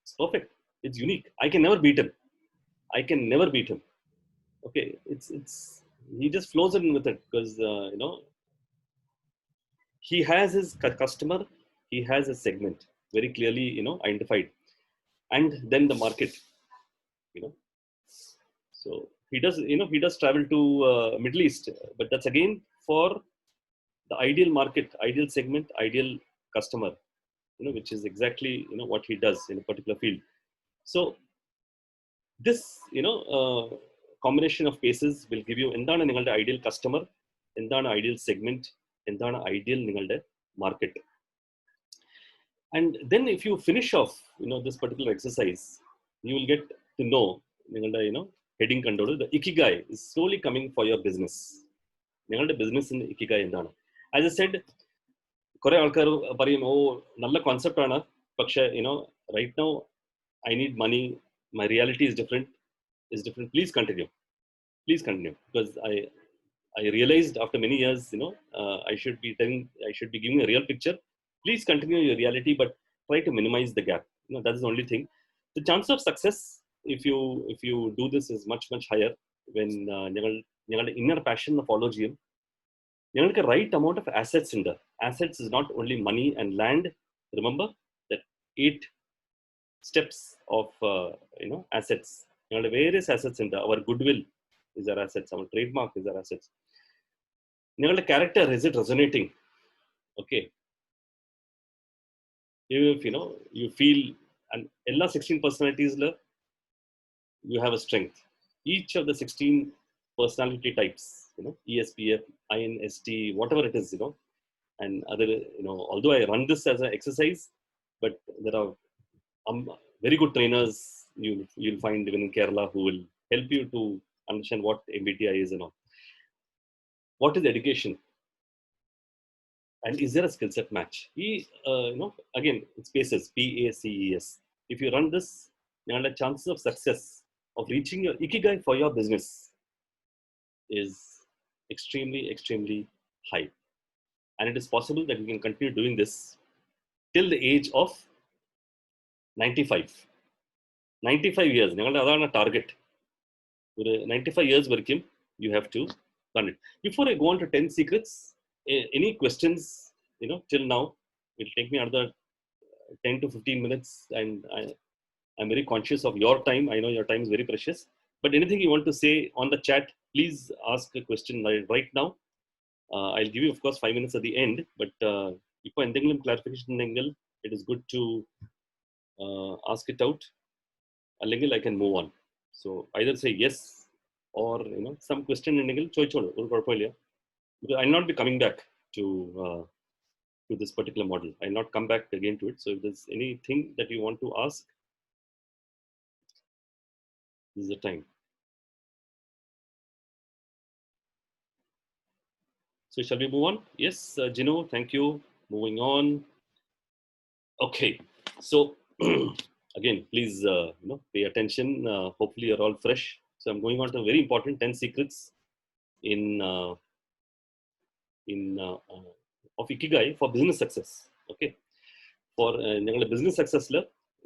It's perfect. It's unique. I can never beat him. Okay, it's he just flows in with it because he has his customer, he has a segment very clearly identified, and then the market. So he does travel to Middle East, but that's again for the ideal market, ideal segment, ideal customer, which is exactly what he does in a particular field. So this combination of paces will give you endana ningalde ideal customer, endana ideal segment, endana ideal ningalde market. And then if you finish off this particular exercise, you will get to know ningalde heading control. The Ikigai is slowly coming for your business. Ningalde business in Ikigai endana. As I said, kore alkar parayum, oh nalla concept ana, pakshe right now I need money, my reality is different. Please continue, because I realized after many years, I should be giving a real picture. Please continue your reality, but try to minimize the gap. That's the only thing. The chance of success, if you do this, is much higher when your inner passion follow GM. You get right amount of assets in there. Assets is not only money and land. Remember that 8 steps of assets. Various assets in there. Our goodwill is our assets. Our trademark is our assets. The character, is it resonating? Okay. If you feel, and all 16 personalities, you have a strength. Each of the 16 personality types, ESPF, INST, whatever it is, and other, although I run this as an exercise, but there are very good trainers you'll find even in Kerala who will help you to understand what MBTI is and all. What is education? And is there a skill set match? Again, it's PACES, PACES. If you run this, the chances of success of reaching your Ikigai for your business is extremely high. And it is possible that you can continue doing this till the age of 95. 95 years. That's a target. 95 years, you have to run it. Before I go on to 10 secrets, any questions, till now? It'll take me another 10 to 15 minutes, and I'm very conscious of your time. I know your time is very precious. But anything you want to say on the chat, please ask a question right now. I'll give you, of course, 5 minutes at the end. But if you have clarification, it is good to ask it out. I can move on. So either say yes or some question in because I'll not be coming back to this particular model. I'll not come back again to it. So if there's anything that you want to ask, this is the time. So shall we move on? Yes, Gino, thank you. Moving on. Okay. So again, please pay attention. Hopefully you're all fresh. So I'm going on to very important 10 secrets of Ikigai for business success. Okay. For business success,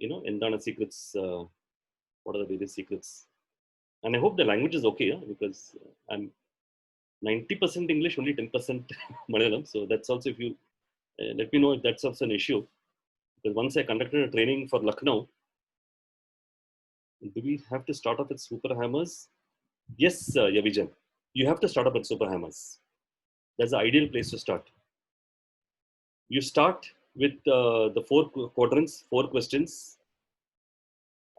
endana secrets. What are the various secrets? And I hope the language is okay, because I'm 90% English, only 10% Malayalam. So that's also, if you let me know if that's also an issue. Because once I conducted a training for Lucknow, do we have to start off with super hammers? Yes, Yavijan, you have to start off with super hammers. That's the ideal place to start. You start with the 4 quadrants, 4 questions,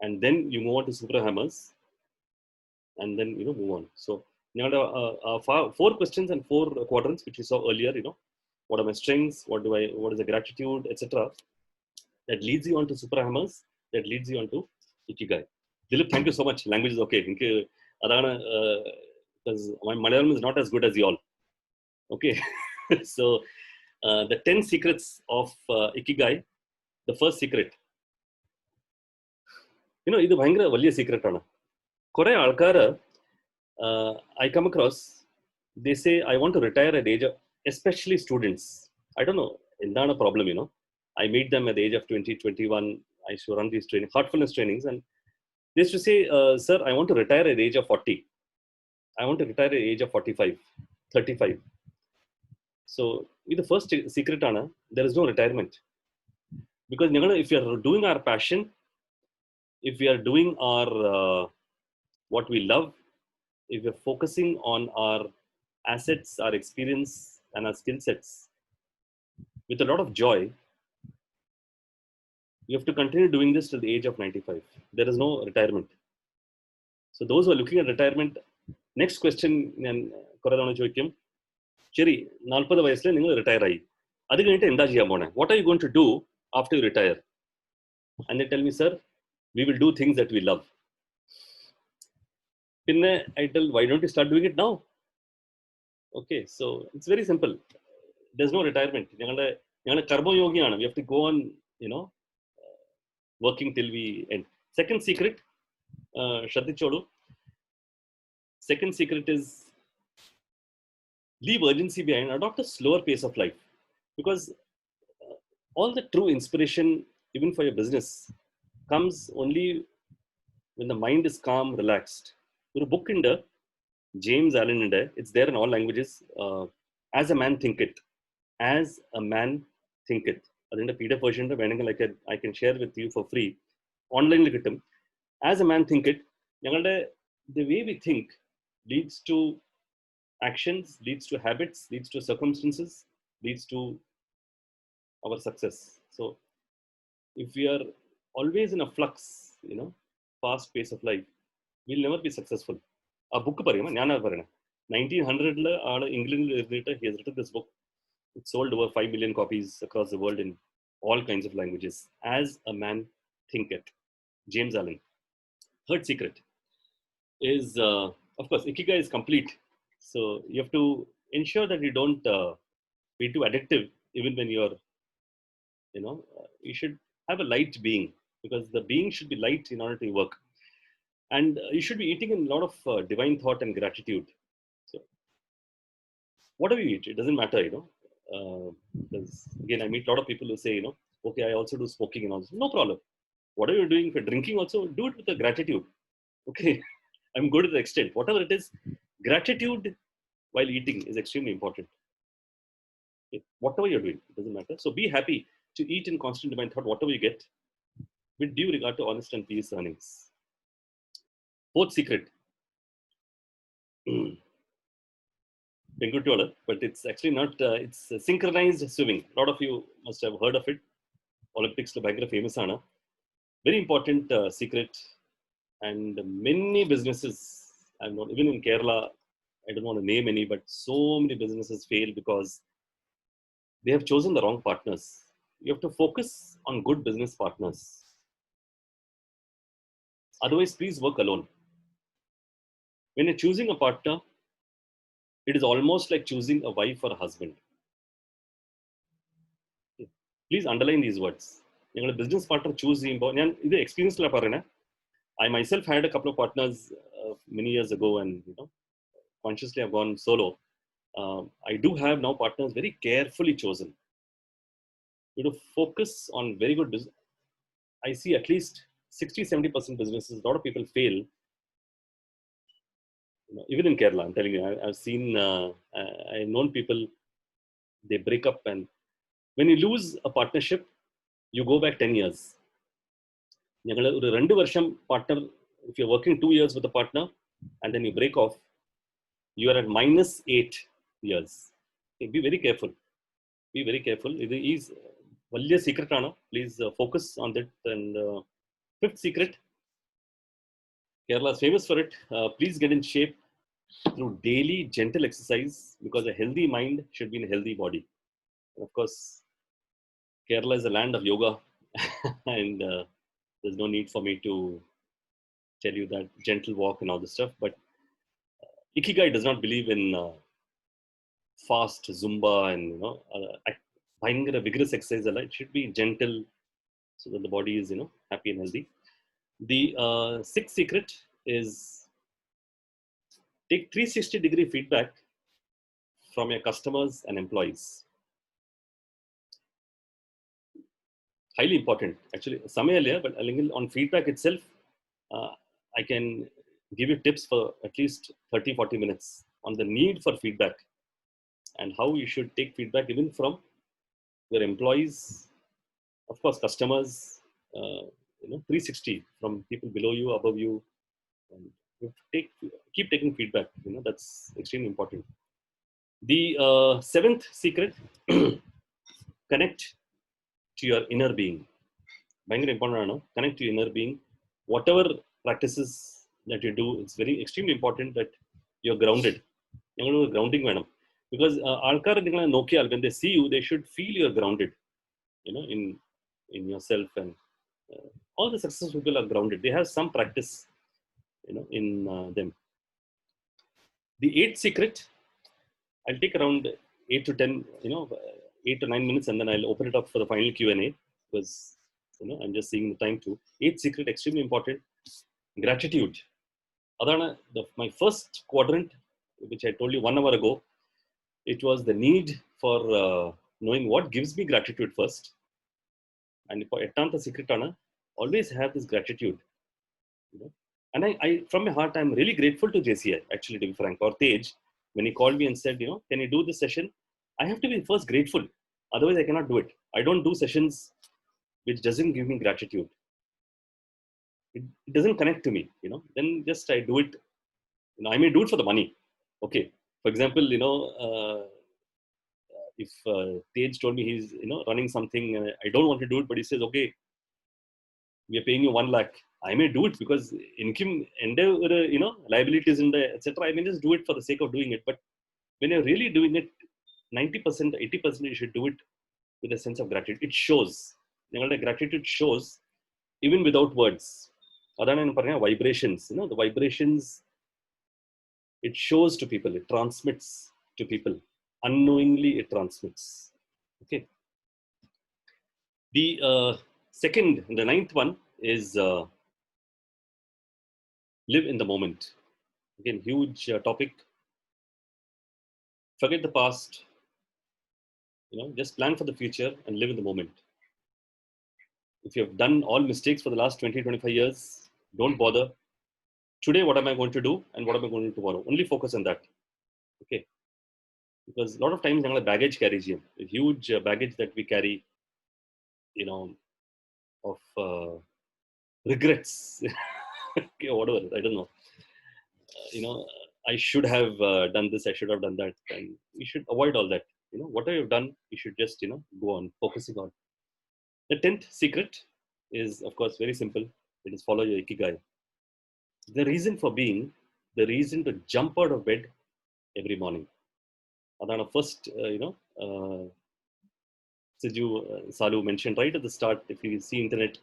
and then you move on to super hammers, and then move on. So 4 questions and 4 quadrants, which we saw earlier. What are my strengths? What is the gratitude, etc. That leads you on to super hammers. That leads you on to Ikigai. Dilip, thank you so much. Language is okay. Because my Malayalam is not as good as y'all. Okay. So the 10 secrets of Ikigai. The first secret. This is a very secret. I come across, they say, I want to retire at the age of, especially students. I don't know, it's not a problem, I meet them at the age of 20, 21. I used to run these heartfulness trainings, and they used to say, sir, I want to retire at the age of 40. I want to retire at the age of 45, 35. So, the first secret, Anna, there is no retirement. Because if you are doing our passion, if we are doing our what we love, if we're focusing on our assets, our experience, and our skill sets with a lot of joy, you have to continue doing this till the age of 95. There is no retirement. So those who are looking at retirement, next question, Cheri, 40 vayasle ningal retire aayi. Adu kanitte enda cheyan pone? What are you going to do after you retire? And they tell me, sir, we will do things that we love. Pinne, I tell, why don't you start doing it now? Okay, so it's very simple. There's no retirement. Karma yogi, we have to go on, working till we end. Second secret, Shraddhi Chodu. Second secret is leave urgency behind, adopt a slower pace of life. Because all the true inspiration, even for your business, comes only when the mind is calm, relaxed. ഒരു book ഉണ്ട് James ആലനിന്റെ, it's there in all languages. As a man thinketh, as a man thinketh. അതിന്റെ PDF version വേണമെങ്കിൽ I can share with you for free. ഓൺലൈനിൽ കിട്ടും. As a man thinketh, ഞങ്ങളുടെ the way we think leads to actions, leads to habits, leads to circumstances, leads to our success. So if we are always in a flux, fast pace of life, we'll never be successful. A book parayama nana parana 1900 la aala England he has written this book. It sold over 5 million copies across the world in all kinds of languages. As a man thinketh, James Allen. Third secret is of course Ikigai is complete, so you have to ensure that you don't be too addictive. Even when you're you should have a light being, because the being should be light in order to work. And you should be eating in a lot of divine thought and gratitude. So whatever you eat, it doesn't matter, because again, I meet a lot of people who say, okay, I also do smoking and all this. No problem. Whatever you're doing for drinking also, do it with a gratitude. Okay, I'm good to the extent. Whatever it is, gratitude while eating is extremely important. Okay. Whatever you're doing, it doesn't matter. So be happy to eat in constant divine thought, whatever you get, with due regard to honest and peace earnings. Fourth secret, but it's actually not, it's synchronized swimming. A lot of you must have heard of it. Olympics lo bhayangara famous ana. Very important secret. And many businesses, I'm not, even in Kerala, I don't want to name any, but so many businesses fail because they have chosen the wrong partners. You have to focus on good business partners. Otherwise, please work alone. When you're choosing a partner, it is almost like choosing a wife or a husband. Please underline these words. Your business partner choose the experience. I myself had a couple of partners many years ago, and consciously I've gone solo. I do have now partners very carefully chosen. Focus on very good business. I see at least 60-70% businesses, a lot of people fail. Even in Kerala, I'm telling you, I've seen, I've known people, they break up, and when you lose a partnership, you go back 10 years. Partner, if you're working 2 years with a partner and then you break off, you are at -8 years. Okay, be very careful. Be very careful. It is a secret. Please focus on that. And fifth secret, Kerala is famous for it. Please get in shape through daily gentle exercise, because a healthy mind should be in a healthy body. And of course, Kerala is a land of yoga, and there's no need for me to tell you that gentle walk and all this stuff. But Ikigai does not believe in fast Zumba and vigorous exercise. It should be gentle, so that the body is happy and healthy. The sixth secret is take 360-degree feedback from your customers and employees. Highly important, actually. But on feedback itself, I can give you tips for at least 30-40 minutes on the need for feedback and how you should take feedback even from your employees, of course, customers, 360 from people below you, above you. And you have to keep taking feedback. That's extremely important. The seventh secret, connect to your inner being. Very important. Connect to your inner being. Whatever practices that you do, it's very extremely important that you're grounded. You're grounding, madam. Because when they see you, they should feel you're grounded, in yourself. And all the successful people are grounded. They have some practice, in them. The eighth secret, I'll take around 8 to 10, 8 to 9 minutes, and then I'll open it up for the final Q&A, because I'm just seeing the time too. Eighth secret, extremely important, gratitude. Adana, my first quadrant, which I told you 1 hour ago, It was the need for knowing what gives me gratitude first. And for Etanta Secretana, always have this gratitude. You know? And I, from my heart, I'm really grateful to JCI, actually, to be frank, or Tej, when he called me and said, can you do this session? I have to be first grateful. Otherwise, I cannot do it. I don't do sessions which doesn't give me gratitude. It doesn't connect to me, then just I do it. I may do it for the money. Okay. For example, if Tej told me he's, running something, I don't want to do it, but he says, okay, we are paying you 1 lakh. I may do it because income, liabilities and etc. I may just do it for the sake of doing it. But when you're really doing it, 90%, 80%, you should do it with a sense of gratitude. It shows. Gratitude shows even without words. Other than vibrations, the vibrations, it shows to people, it transmits to people. Unknowingly, it transmits. Okay. The the ninth one is live in the moment. Again, huge topic. Forget the past. Just plan for the future and live in the moment. If you have done all mistakes for the last 20, 25 years, don't bother. Today, what am I going to do and what am I going to do tomorrow? Only focus on that. Okay. Because a lot of times, baggage carries you. A huge baggage that we carry, of regrets. Okay, whatever, I don't know. I should have done this, I should have done that. And you should avoid all that. Whatever you've done, you should just, go on focusing on. The 10th secret is, of course, very simple. It is follow your Ikigai. The reason for being, the reason to jump out of bed every morning. Adana first, Siju Salu mentioned right at the start, if you see internet,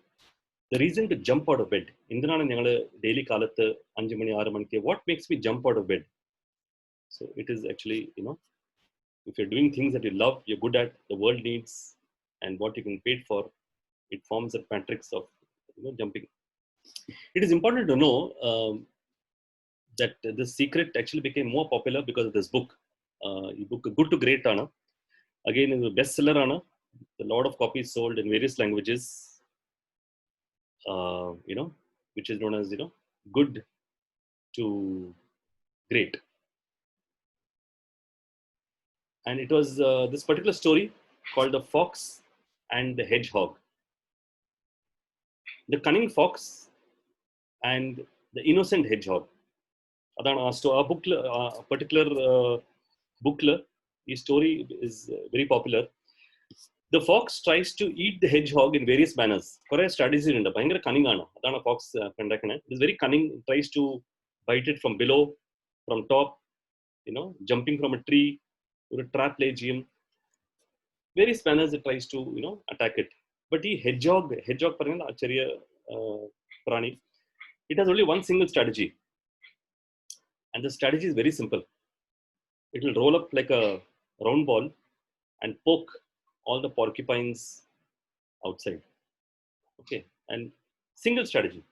the reason to jump out of bed. Daily kalathu 5 mani 6 manike, what makes me jump out of bed? So it is actually, if you're doing things that you love, you're good at, the world needs, and what you can pay for, it forms a matrix of jumping. It is important to know that this secret actually became more popular because of this book. Book Good to Great Anna. Again, is a bestseller Anna. A lot of copies sold in various languages. Which is known as good to great. And it was this particular story called The Fox and the Hedgehog. The cunning fox and the innocent hedgehog. A particular booklet, the story is very popular. The fox tries to eat the hedgehog in various manners. Correct strategies in the cunning a fox is very cunning. It tries to bite it from below, from top, jumping from a tree or a trap legium. Various manners it tries to attack it. But the hedgehog prani, it has only one single strategy, and the strategy is very simple. It will roll up like a round ball and poke all the porcupines outside. Okay, and single strategy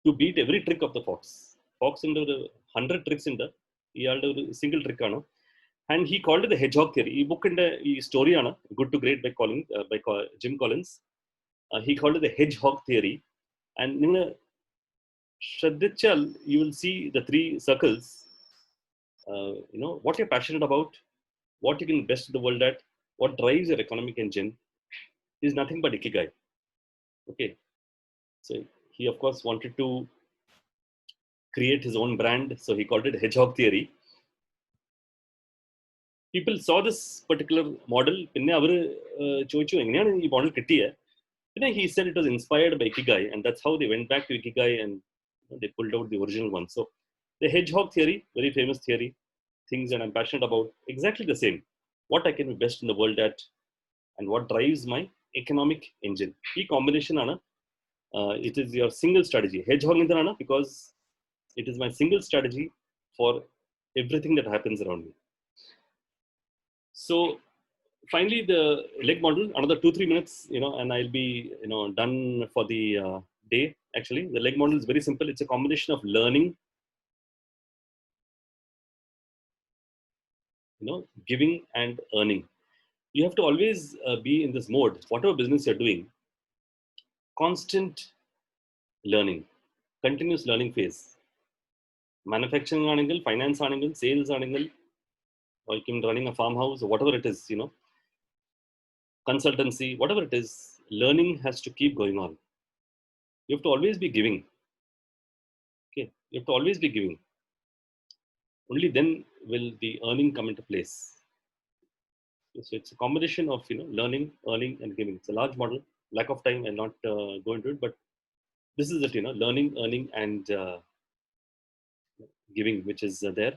to beat every trick of the fox. Fox in the 100 tricks in the single trick and he called it the hedgehog theory. He book in the story Good to Great by Jim Collins. He called it the hedgehog theory, and Shraddhichal, you will see the 3 circles. What you're passionate about, what you can best in the world at, what drives your economic engine is nothing but Ikigai. Okay, so he of course wanted to create his own brand, so he called it hedgehog theory. People saw this particular model. He said it was inspired by Ikigai, and that's how they went back to Ikigai and they pulled out the original one. So the hedgehog theory, very famous theory, things that I'm passionate about, exactly the same. What I can be best in the world at, and what drives my economic engine. Key combination, it is your single strategy. Hedgehog in because it is my single strategy for everything that happens around me. So finally, the leg model, another 2-3 minutes, and I'll be, done for the day. Actually, the leg model is very simple. It's a combination of learning, giving and earning. You have to always be in this mode, whatever business you're doing, constant learning, continuous learning phase. Manufacturing angle, finance angle, sales angle, or you can running a farmhouse or whatever it is, consultancy, whatever it is, learning has to keep going on. You have to always be giving. Okay, you have to always be giving. Only then will the earning come into place. So it's a combination of learning, earning, and giving. It's a large model. Lack of time, I'll not go into it, but this is it. Learning, earning, and giving, which is there.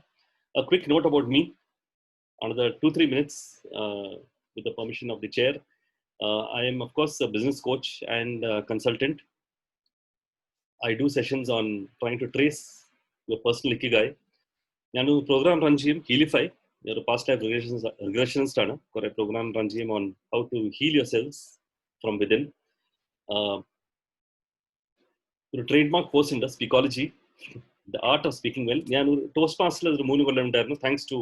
A quick note about me. Another 2-3 minutes, with the permission of the chair. I am, of course, a business coach and consultant. I do sessions on trying to trace your personal Ikigai. ನಾನು program run ചെയ്യും ഹീലിഫൈ ഒരു past life റിഗ്രഷനിസ്റ്റ് ആണ് കുറെ program run ചെയ്യും on how to heal yourselves from within. ഒരു trade mark course ഉണ്ട് സ്പീക്കോളജി, the art of speaking well. ഞാൻ ഒരു ടോസ്റ്റ് മാസ്റ്ററിൽ ഒരു 3 കൊല്ലം ഉണ്ടായിരുന്നു. Thanks to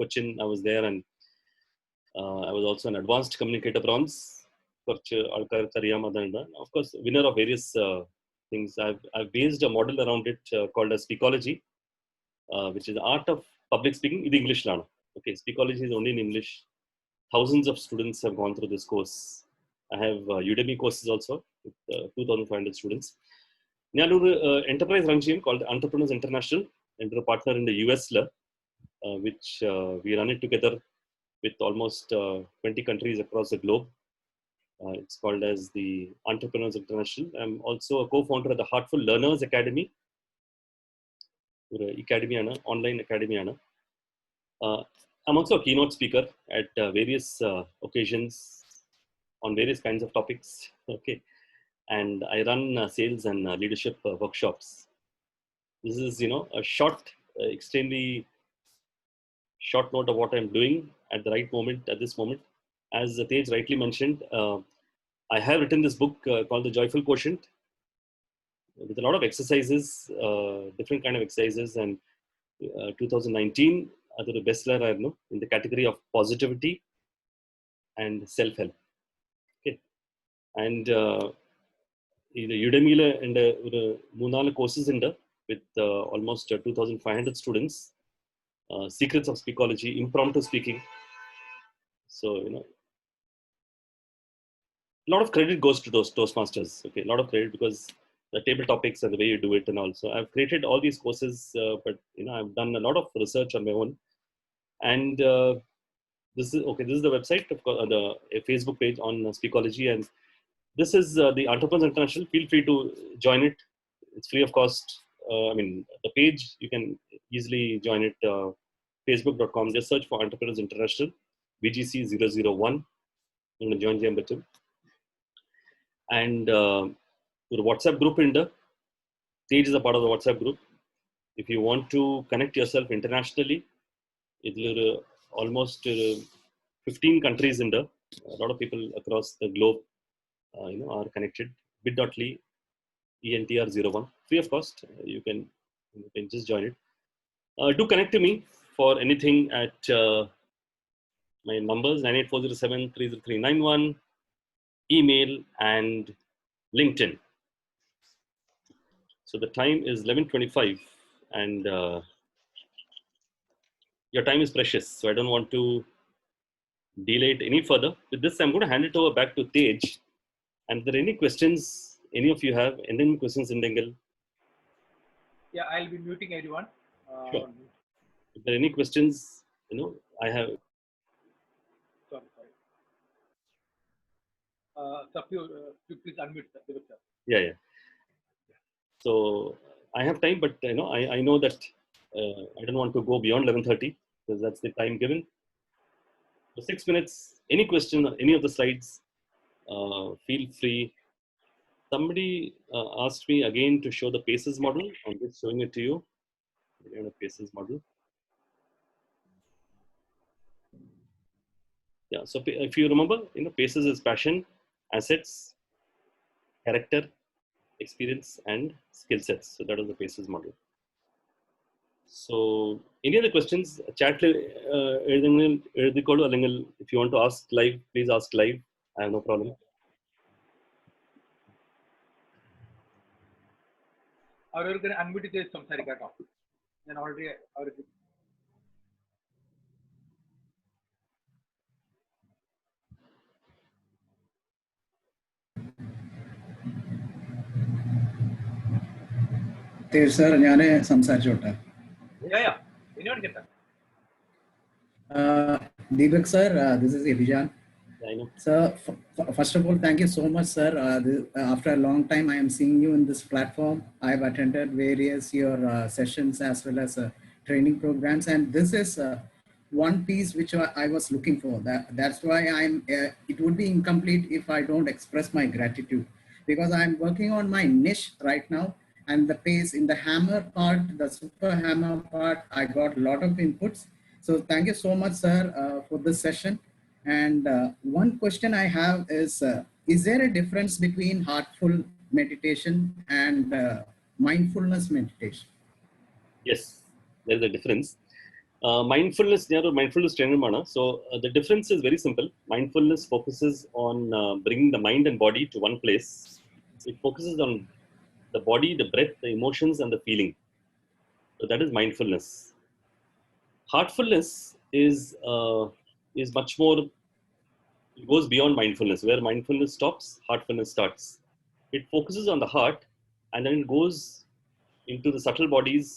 Cochin, I was there, and I was also an advanced communicator bronze. കുറച്ച് ആൾക്കാർക്ക് അറിയാം അതുണ്ട്. Of course, winner of various things. I've based a model around it called as speakology, which is the art of public speaking in English. Okay, speakology is only in English. Thousands of students have gone through this course. I have Udemy courses also with 2,500 students. ഞാൻ ഒരു enterprise run ചെയ്യും called Entrepreneurs International, and a partner in the US, which we run it together with almost 20 countries across the globe. It's called as the Entrepreneurs International. I'm also a co-founder of the Heartful Learners Academy. Online academy. I'm also a keynote speaker at various occasions on various kinds of topics. Okay, and I run sales and leadership workshops. This is a short, extremely short note of what I'm doing at the right moment, at this moment. As Tej rightly mentioned, I have written this book called The Joyful Quotient, with a lot of exercises, different kind of exercises, and 2019, the bestseller I know in the category of positivity and self-help. Okay, and the Udemy and മൂന്നാല് courses ഉണ്ട് with almost 2,500 students. Secrets of Speakology, impromptu speaking. So a lot of credit goes to those Toastmasters. Okay, a lot of credit because the table topics and the way you do it, and also I've created all these courses, but I've done a lot of research on my own. And this is the website, of course, the Facebook page on Speakology, and this is the Entrepreneurs International. Feel free to join it. It's free of cost. The page, you can easily join it. Facebook.com. Just search for Entrepreneurs International, VGC001. You can join them better. And the WhatsApp group in the page is a part of the WhatsApp group. If you want to connect yourself internationally, it's almost 15 countries in the, a lot of people across the globe are connected. bit.ly ENTR01, free of cost. You can just join it. Do connect to me for anything at my numbers 98407-30391, email, and LinkedIn. So the time is 11:25, and your time is precious, so I don't want to delay it any further. With this, I'm going to hand it over back to Tej. And if there are any questions any of you have, any questions in Bengal? Yeah, I'll be muting everyone. Sure. If there are any questions, I have. Sorry. Sir, please unmute, sir. Yeah. So I have time, but I know that I don't want to go beyond 11:30 because that's the time given. For 6 minutes, any question on any of the slides, feel free. Somebody asked me again to show the PACES model. I'm just showing it to you. The PACES model. Yeah. So if you remember, PACES is passion, assets, character, experience, and skill sets. So that is the PACES model. So any other questions? Chat എഴുതിക്കോളൂ അല്ലെങ്കിൽ if you want to ask live, please ask live. I have no problem. അവരവർക്ക് unmute ചെയ്ത് സംസാരിക്കാം കേട്ടോ. ഞാൻ already അവർക്ക് sir ഞാൻ സംസാരിച്ചോട്ടെ. ഇനിയോട് കേട്ടോ. Deepak sir, this is Evijan. I know. So first of all, thank you so much, sir. After a long time, I am seeing you in this platform. I have attended various your sessions as well as training programs, and this is one piece which I was looking for. That's why I'm. It would be incomplete if I don't express my gratitude, because I'm working on my niche right now. And the pace in the hammer part, the super hammer part, I got a lot of inputs. So thank you so much, sir, for this session. And one question I have is there a difference between heartful meditation and mindfulness meditation? Yes, there is a difference. Mindfulness, mindfulness training. So the difference is very simple. Mindfulness focuses on bringing the mind and body to one place. It focuses on the body, the breath, the emotions, and the feeling. So that is mindfulness. Heartfulness is much more. It goes beyond mindfulness. Where mindfulness stops, heartfulness starts. It focuses on the heart, and then it goes into the subtle bodies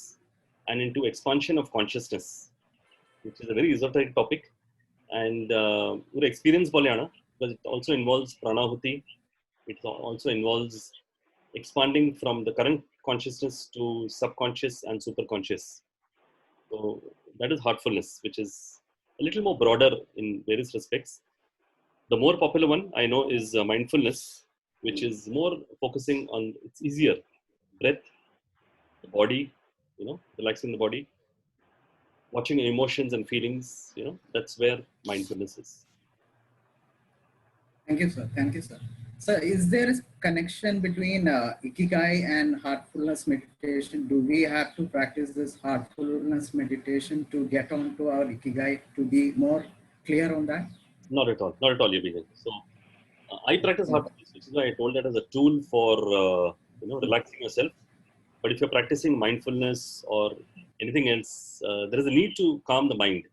and into expansion of consciousness, which is a very esoteric topic. And experience polyana, because it also involves pranahuti. It also involves expanding from the current consciousness to subconscious and superconscious. So that is heartfulness, which is a little more broader in various respects. The more popular one I know is mindfulness, which is more focusing on, it's easier, breath, the body, relaxing the body, watching emotions and feelings, that's where mindfulness is. Thank you, sir. Thank you, sir. So is there a connection between Ikigai and heartfulness meditation? Do we have to practice this heartfulness meditation to get on to our Ikigai, to be more clear on that? Not at all, Abhijit. So I practice heartfulness, which is why I told that as a tool for relaxing yourself. But if you're practicing mindfulness or anything else, there is a need to calm the mind.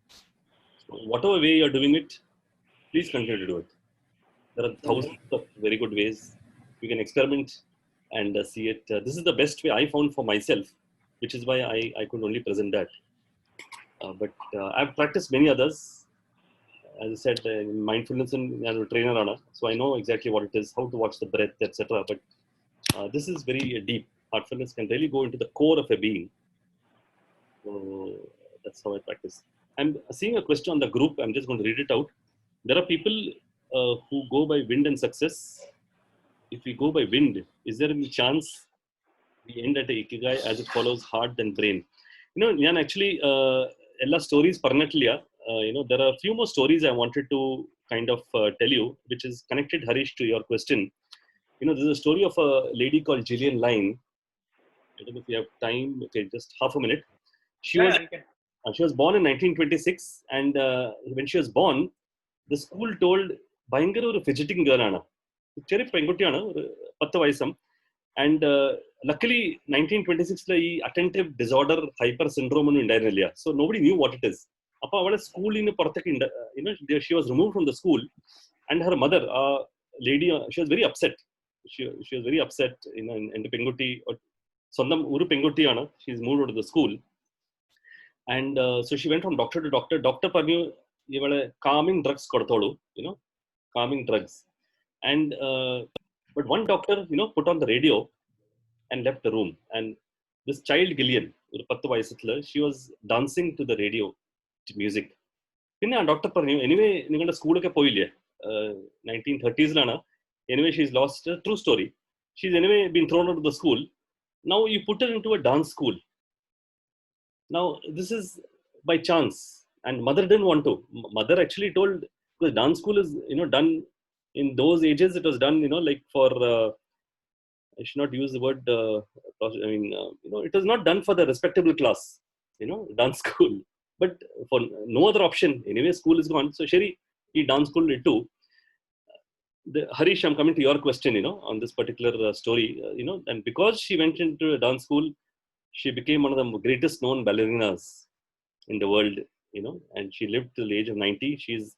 So whatever way you're doing it, please continue to do it. There are thousands of very good ways. You can experiment and see it. This is the best way I found for myself, which is why I could only present that. But I've practiced many others. As I said, mindfulness and trainer, so I know exactly what it is, how to watch the breath, etc. But this is very deep. Heartfulness can really go into the core of a being. So that's how I practice. I'm seeing a question on the group. I'm just going to read it out. There are people who go by wind and success. If we go by wind, is there any chance we end at a Ikigai as it follows heart than brain? ഞാൻ actually എല്ലാ stories പറഞ്ഞിട്ടില്ല. There are a few more stories I wanted to kind of tell you, which is connected, Harish, to your question. This is a story of a lady called Gillian Lyne. I don't know if you have time. Okay, just half a minute. She was born in 1926, and when she was born, the school told ഭയങ്കര ഒരു ഫിജിറ്റിംഗ് girl ആണ്, ചെറിയ പെൺകുട്ടിയാണ്, ഒരു 10 വയസ്സും. And ലക്കലി 1926 ഈ attentive disorder hyper syndrome ഒന്നും ഉണ്ടായിരുന്നില്ല. So nobody knew what it is. അപ്പൊ അവളെ സ്കൂളിന് പുറത്തേക്ക് she was remove from the school, and her mother, lady, she was very upset. She was very upset. എന്റെ പെൺകുട്ടി, സ്വന്തം ഒരു പെൺകുട്ടിയാണ്, she is moved to the school. And so she went from doctor to doctor. Doctor പറഞ്ഞു ഇവളെ calming drugs കൊടുത്തോളൂ, calming drugs. And but one doctor put on the radio and left the room, and this child Gillian, ഒരു 10 വയസ്സിൽ, she was dancing to the radio to music. പിന്നെ ആ doctor പറഞ്ഞു, anyway നിങ്ങളുടെ സ്കൂളൊക്കെ പോയില്ലേ, 1930s, anyway she's lost, a true story, she's anyway been thrown out of the school, now you put her into a dance school. Now this is by chance, and mother didn't want to. Mother actually told, because dance school is done in those ages, it was done like for I should not use the word it was not done for the respectable class. dance school. But for no other option, anyway, school is gone. So Sherry, he dance school too. Harish, I'm coming to your question, on this particular story, and because she went into a dance school, she became one of the greatest known ballerinas in the world, and she lived till the age of 90. She's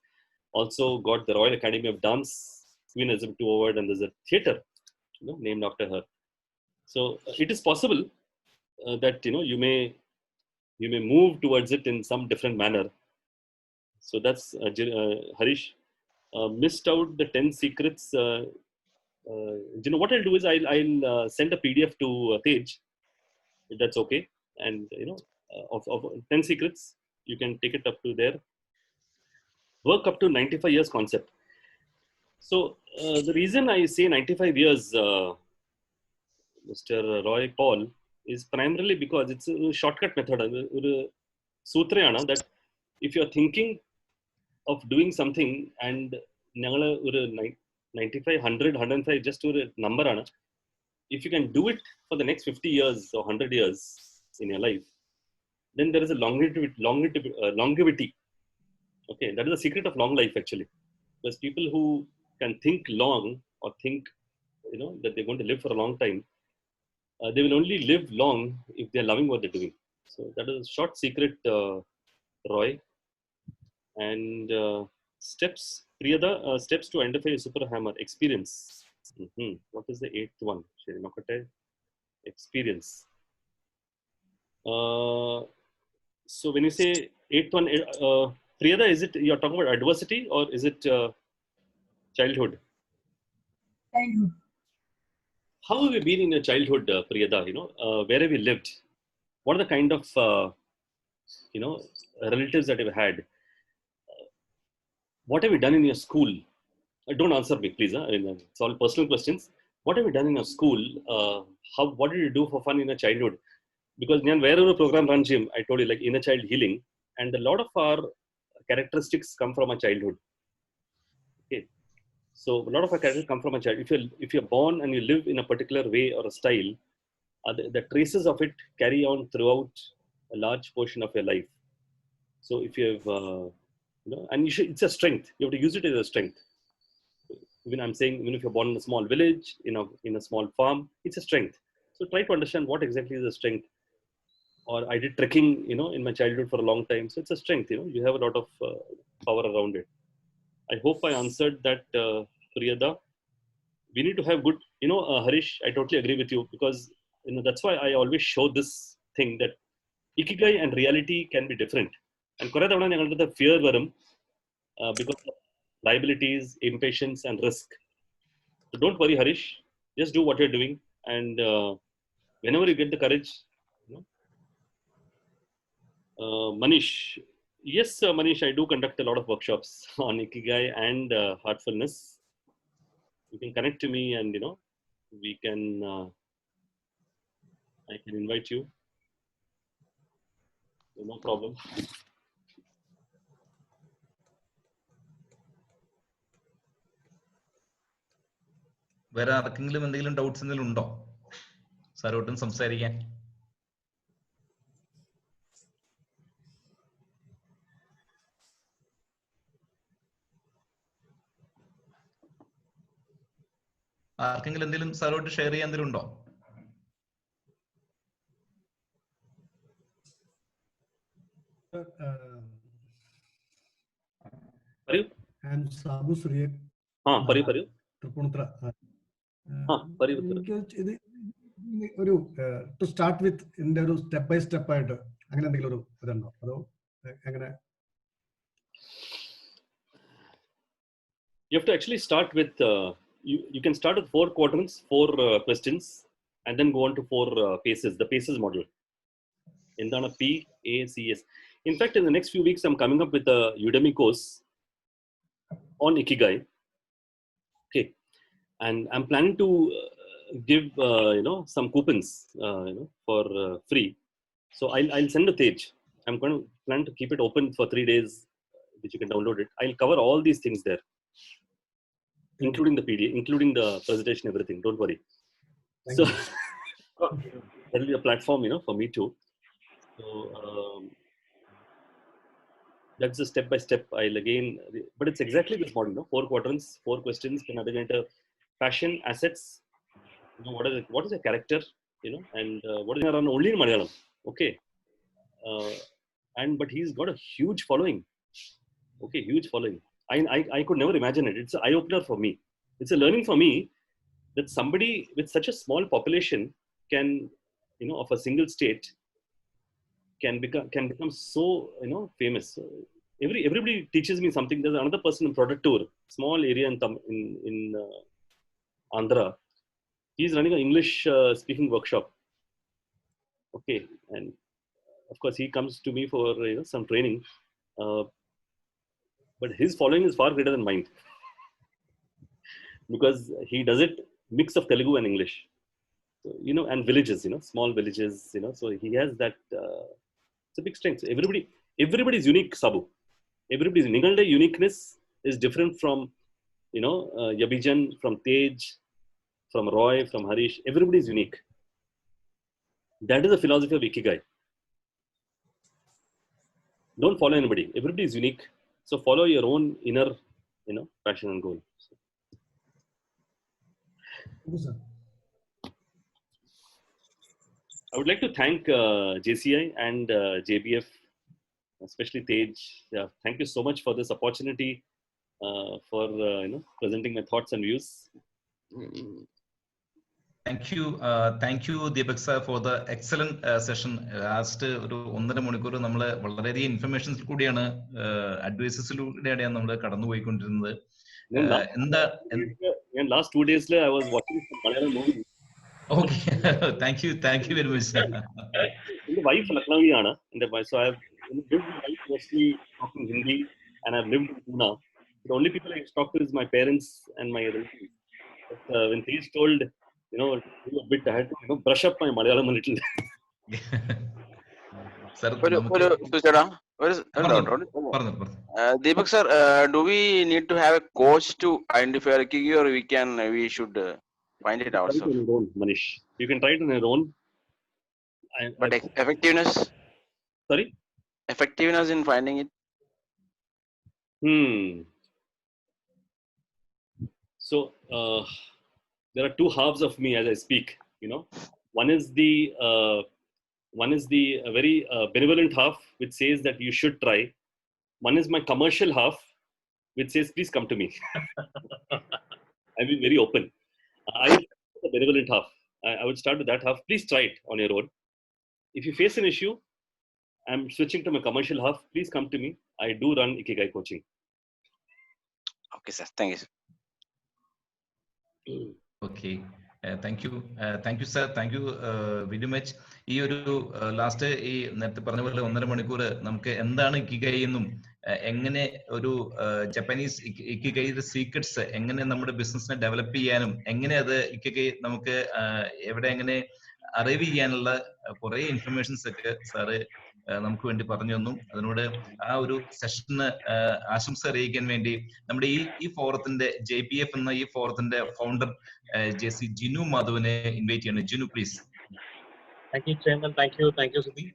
also got the Royal Academy of Dance, Queen Elizabeth II Award, and there's a theatre, named after her. So it is possible that, you may move towards it in some different manner. So that's Harish. Missed out the 10 secrets. What I'll do is I'll send a PDF to Tej, if that's okay. And, of 10 secrets, you can take it up to there. Work up to 95 years concept. So the reason I say 95 years, Mr. Roy Paul, is primarily because it's a shortcut method. Sutrayana, that if you're thinking of doing something and 95, 100, 105 just a number, if you can do it for the next 50 years or 100 years in your life, then there is a longevity. Okay, that is the secret of long life actually. Because people who can think long or think, that they're going to live for a long time, they will only live long if they're loving what they're doing. So that is a short secret, Roy. And steps, Priyada, steps to identify a super hammer. Experience. What is the 8th one? Experience. So when you say 8th one, Priyada, is it you're talking about adversity or is it childhood? Childhood. How have you been in your childhood, Priyada? Where have you lived? What are the kind of relatives that you've had? What have you done in your school? Don't answer me, please. It's all personal questions. What have you done in your school? What did you do for fun in your childhood? Because wherever program runs him, I told you, like inner child healing, and a lot of our characteristics come from our childhood. Okay, so a lot of our characteristics come from a child. If you're born and you live in a particular way or a style, the traces of it carry on throughout a large portion of your life. So if you have, and it's a strength. You have to use it as a strength. Even I'm saying, even if you're born in a small village, in a small farm, it's a strength. So try to understand what exactly is the strength. Or I did trekking, in my childhood for a long time. So it's a strength, you have a lot of power around it. I hope I answered that, Priyada. We need to have good, Harish, I totally agree with you because, that's why I always show this thing that Ikigai and reality can be different. And the fear varum because of liabilities, impatience, and risk. So don't worry, Harish. Just do what you're doing, and whenever you get the courage, Manish. Yes, Manish, I do conduct a lot of workshops on Ikigai and heartfulness. You can connect to me, and we can. I can invite you. No problem. വേറെ ആർക്കെങ്കിലും എന്തെങ്കിലും doubts എന്തെങ്കിലും ഉണ്ടോ സാറോട്ടും സംസാരിക്കാൻ? ആർക്കെങ്കിലും എന്തെങ്കിലും സാറോട്ട് share ചെയ്യാൻ എന്തെങ്കിലും ഉണ്ടോ? ഒരു ടു സ്റ്റാർട്ട് വിത്ത് ഇതിന്റെ ഒരു സ്റ്റെപ്പ് ബൈ സ്റ്റെപ്പ് ആയിട്ട് അങ്ങനെ എന്തെങ്കിലും ഒരു ഇതുണ്ടോ? അതോ എങ്ങനെ? You have to actually start with you can start with 4 quadrants, 4 questions, and then go on to 4 paces, the paces model. Indana P, A, C, S. In fact, in the next few weeks, I'm coming up with a Udemy course on Ikigai. Okay, and I'm planning to give some coupons for free. So I'll send a Tej. I'm going to plan to keep it open for 3 days, which you can download it. I'll cover all these things there, including the PDF, including the presentation, everything. Don't worry. So that'll be a platform, for me too. So that's the step by step. I'll again, but it's exactly this model, no? 4 quadrants, 4 questions. Passion, assets. You know, what is a character? You know, and what is run only in Malayalam? Okay, but he's got a huge following. Okay, huge following. I could never imagine it. It's an eye opener for me. It's a learning for me that somebody with such a small population can, you know, of a single state can become so, you know, famous. So everybody teaches me something. There's another person in Productour, small area in Andhra. He's running an English speaking workshop. Okay, and of course he comes to me for, you know, some training, but his following is far greater than mine because he does it mix of Telugu and English. So, you know, and villages, you know, small villages, you know. So he has that. It's a big strength. So everybody is unique, Sabu. Everybody's Ningalde uniqueness is different from, you know, Yabijan, from Tej, from Roy, from Harish. Everybody is unique. That is the philosophy of Ikigai. Don't follow anybody. Everybody is unique. So follow your own inner, you know, passion and goal. Thank you, sir. I would like to thank JCI and JBF, especially Tej. Yeah, thank you so much for this opportunity, for you know, presenting my thoughts and views. Thank you, Deepak sir, for the excellent session. Last ഒരു 1.5 മണിക്കൂർ നമ്മൾ വളരെയധികം informations കൂടിയാണ്, അഡ്വൈസസിലൂടെയാണ് നമ്മൾ കടന്നുപോയിക്കൊണ്ടിരുന്നത്. Last 2 days I was watching some Malayalam movie. Okay, thank you very much, sir. My wife Lucknowi aana, so I have lived my life mostly talking Hindi, and I've lived in Pune. The only people I talk to is my parents and my relatives. But when he is told, you know, a bit, I had to, you know, brush up my Malayalam a little. Sir, Deepak sir, do we need to have a coach to identify a Ikigai, or we should find it ourselves? Manish, you can try it on your own. But effectiveness? Sorry? Effectiveness in finding it? So there are 2 halves of me as I speak. You know, one is the very benevolent half, which says that you should try. One is my commercial half, which says please come to me. I'll be very open. I would start the benevolent half. I would start with that half. Please try it on your own. If you face an issue, I'm switching to my commercial half. Please come to me. I do run Ikigai coaching. Okay, sir. Thank you. Okay, thank you, sir. Thank you very much. ഈ ഒരു last ഈ നേരത്തെ പറഞ്ഞ പോലെ 1.5 മണിക്കൂർ നമുക്ക് എന്താണ് ഇക്കിഗൈ എന്നും എങ്ങനെ ഒരു ജപ്പാനീസ് ഇക്കിഗൈയുടെ സീക്രട്സ് എങ്ങനെ നമ്മുടെ ബിസിനസിനെ ഡെവലപ്പ് ചെയ്യാനും എങ്ങനെ അത് ഇക്കിഗൈ നമുക്ക് എവിടെ എങ്ങനെ അറിവ് ചെയ്യാനുള്ള കുറെ ഇൻഫർമേഷൻസ് ഒക്കെ സാറ് നമുക്ക് വേണ്ടി പറഞ്ഞു തന്നു. അതിനോട് ആ ഒരു സെഷന് ആശംസ അറിയിക്കാൻ വേണ്ടി നമ്മുടെ ഈ ഫോറത്തിന്റെ JPF എന്ന ഈ ഫോറത്തിന്റെ ഫൗണ്ടർ JC ജിനു മാധവനെ ഇൻവൈറ്റ് ചെയ്യണം. Jinu please. Thank you, Chairman. Thank you, Sudhi.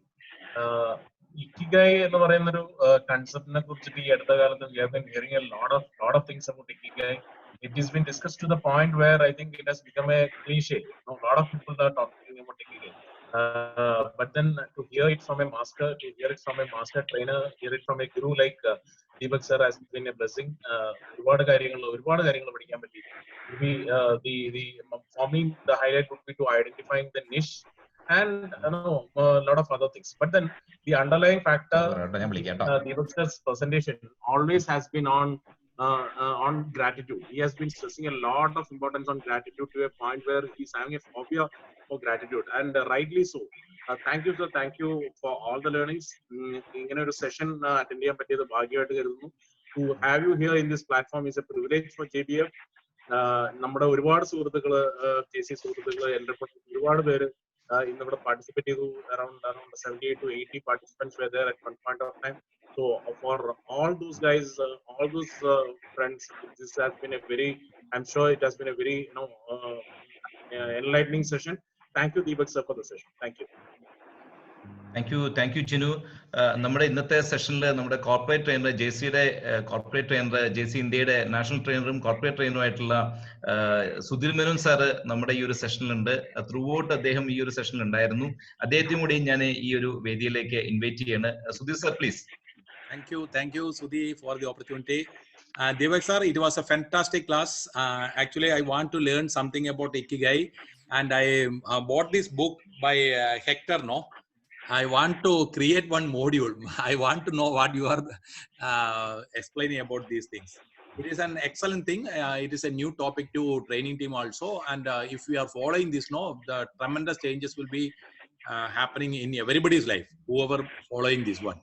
Ikigai എന്ന് പറയുന്ന ഒരു കൺസെപ്റ്റിനെ കുറിച്ചിട്ട് ഈ അടുത്ത കാലത്ത് we have been hearing a lot of things about Ikigai. It has been discussed to the point where I think it has become a cliche. A lot of people are talking about Ikigai. But then to hear it from a master, trainer, hear it from a guru like Deepak sir has been a blessing. ഒരുപാട് കാര്യങ്ങൾ പഠിക്കാൻ പറ്റി. For me, the highlight would be to identifying the niche and a lot of other things. But then the underlying factor, Deepak sir's presentation always has been on gratitude. He has been stressing a lot of importance on gratitude to a point where he's having a phobia for gratitude, and rightly so. Thank you, sir. Thank you for all the learnings. In a session attend ചെയ്യാൻ പറ്റിയത് ഭാഗ്യമായിട്ട് കരുതുന്നു. To have you here in this platform is a privilege for JBF. നമ്മുടെ ഒരുപാട് സുഹൃത്തുക്കള്, JC സുഹൃത്തുക്കള്, എൻ്റെ ഒരുപാട് പേര് ഇന്നിവിടെ പാർട്ടിസിപ്പേറ്റ് ചെയ്തു. around 78 to 80 participants were there at one point of time. So for all those guys, all those friends, this has been a very, I'm sure it has been a very enlightening session. Thank you, Deepak sir, for the session. Thank you. Thank you Jinu. നമ്മുടെ ഇന്നത്തെ സെഷനിൽ നമ്മുടെ corporate trainer JCയുടെ corporate trainer JC ഇന്ത്യയുടെ national ട്രെയിനറും കോർപ്പറേറ്റ് ട്രെയിനറുമായിട്ടുള്ള Sudheer Menon sir നമ്മുടെ ഈ ഒരു സെഷനിലുണ്ട്. ത്രൂ ഔട്ട് അദ്ദേഹം ഈ ഒരു സെഷനിൽ ഉണ്ടായിരുന്നു. അദ്ദേഹത്തെയും കൂടി ഞാൻ ഈ ഒരു വേദിയിലേക്ക് ഇൻവൈറ്റ് ചെയ്യാണ്. Sudheer sir, please. Thank you, Sudhi, for the opportunity. Devak sir, it was a fantastic class. Actually, I want to learn something about Ikigai, and I bought this book by Hector. No, I want to create one module. I want to know what you are explaining about these things. It is an excellent thing. It is a new topic to training team also, and if we are following this, no, the tremendous changes will be happening in everybody's life. Whoever following this one.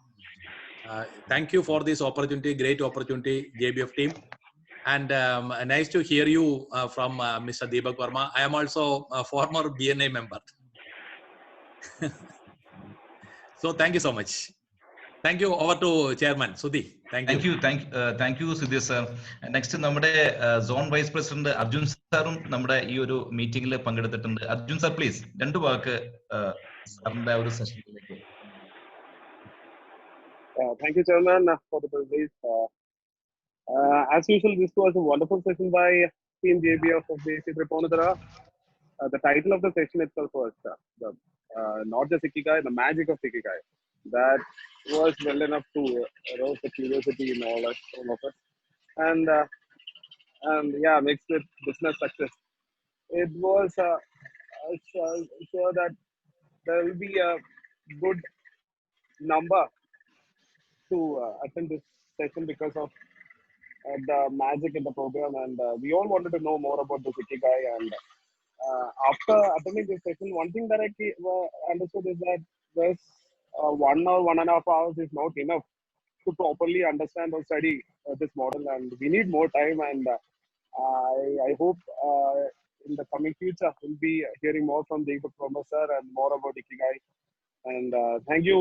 Thank you for this opportunity, great opportunity, JBF team. And nice to hear you from Mr. Deepak Verma. I am also a former BNI member. So thank you so much. Thank you. Over to Chairman Sudhi. Thank you, Sudhi sir. Next, നമ്മുടെ zone vice president Arjun സാറും നമ്മുടെ ഈ ഒരു മീറ്റിംഗിൽ പങ്കെടുത്തിട്ടുണ്ട്. Arjun sir, please രണ്ട് വാക്ക് സാറിന്റെ ഒരു സെഷനിലേക്ക്. Thank you, Chairman, for the privilege. As usual, this was a wonderful session by Team JBF of JC Tripunithura. The title of the session itself was not just Ikigai, the magic of Ikigai. That was well enough to arouse the curiosity in all of us. And yeah, mixed with business success. It was sure that there will be a good number to attend this session because of the magic in the program, and we all wanted to know more about this Ikigai. And after attending this session, one thing that I understood is that this 1 or 1.5 hours is not enough to properly understand or study this model, and we need more time. And I hope in the coming future we'll be hearing more from Deepak Verma sir and more about Ikigai. And thank you,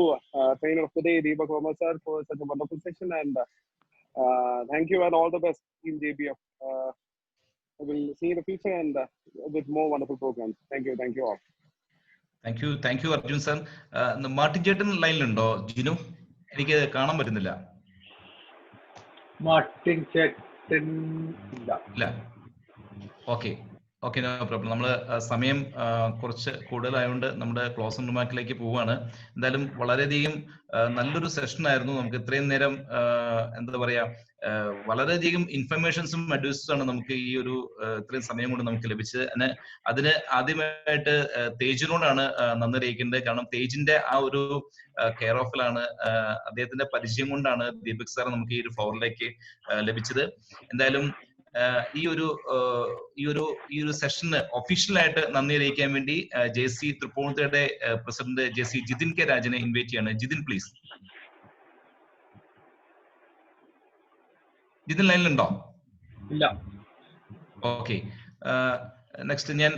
trainer of the day, Deepak Verma sir, for such a wonderful session. And thank you and all the best, Team JBF. We'll see you in the future and with more wonderful programs. Thank you all. Thank you, Arjun sir. Martin ചേട്ടൻ ലൈനിലുണ്ടോ? ജിനു, എനിക്ക് കാണാൻ പറ്റുന്നില്ല. Martin ചേട്ടൻ ഇല്ല. Okay, no problem. നമ്മൾ സമയം കുറച്ച് കൂടുതലായതുകൊണ്ട് നമ്മുടെ ക്ലോസിംഗ് റിമാർക്കിലേക്ക് പോവുകയാണ്. എന്തായാലും വളരെയധികം നല്ലൊരു സെഷൻ ആയിരുന്നു. നമുക്ക് ഇത്രയും നേരം എന്താ പറയാ, വളരെയധികം ഇൻഫർമേഷൻസും അഡ്വൈസും ആണ് നമുക്ക് ഈ ഒരു ഇത്രയും സമയം കൊണ്ട് നമുക്ക് ലഭിച്ചത്. അതിന് ആദ്യമായിട്ട് തേജിനോടാണ് നന്ദി അറിയിക്കേണ്ടത്. കാരണം തേജിന്റെ ആ ഒരു കെയർ ഓഫിലാണ്, അദ്ദേഹത്തിന്റെ പരിചയം കൊണ്ടാണ് ദീപക് സാർ നമുക്ക് ഈ ഒരു ഫ്ലോറിലേക്ക് ലഭിച്ചത്. എന്തായാലും ഈ ഒരു സെഷന് ഒഫീഷ്യലായിട്ട് നന്ദി അറിയിക്കാൻ വേണ്ടി JC തൃപ്പൂണിത്തുറയുടെ പ്രസിഡന്റ് JC ജിതിൻ കെ രാജനെ ഇൻവൈറ്റ് ചെയ്യാണ്. ജിതിൻ, പ്ലീസ്. ജിതിൻ ലൈനിലുണ്ടോ? ഇല്ല. ഓക്കെ, നെക്സ്റ്റ് ഞാൻ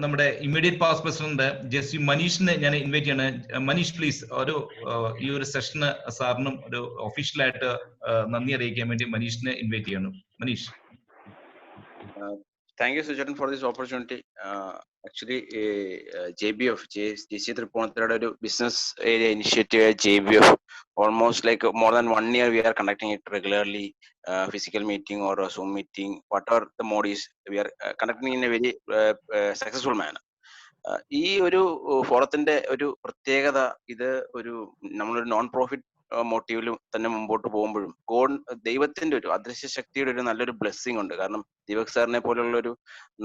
നമ്മുടെ ഇമ്മീഡിയറ്റ് പാസ് പ്രസിഡന്റ് JC മനീഷിനെ ഞാൻ ഇൻവൈറ്റ് ചെയ്യാണ്. മനീഷ്, പ്ലീസ് ഈ ഒരു സെഷന് സാറിനും ഒരു ഒഫീഷ്യലായിട്ട് നന്ദി അറിയിക്കാൻ വേണ്ടി മനീഷിനെ ഇൻവൈറ്റ് ചെയ്യാണ്. Manish. Thank you, Sujan, for this opportunity. Actually, JBF, JC Tripunithura business area initiative at JBF, almost like more than 1 year we are conducting it regularly, physical meeting or a Zoom meeting, whatever the mode is, we are conducting in a very successful manner. ഈ ഒരു ഫോറത്തിന്റെ ഒരു പ്രത്യേകത, ഇത് ഒരു നമ്മളൊരു non profit മോട്ടീവിലും തന്നെ മുമ്പോട്ട് പോകുമ്പോഴും ദൈവത്തിന്റെ ഒരു അദൃശ്യ ശക്തിയുടെ ഒരു നല്ലൊരു ബ്ലെസ്സിങ് ഉണ്ട്. കാരണം ദീപക് സാറിനെ പോലുള്ള ഒരു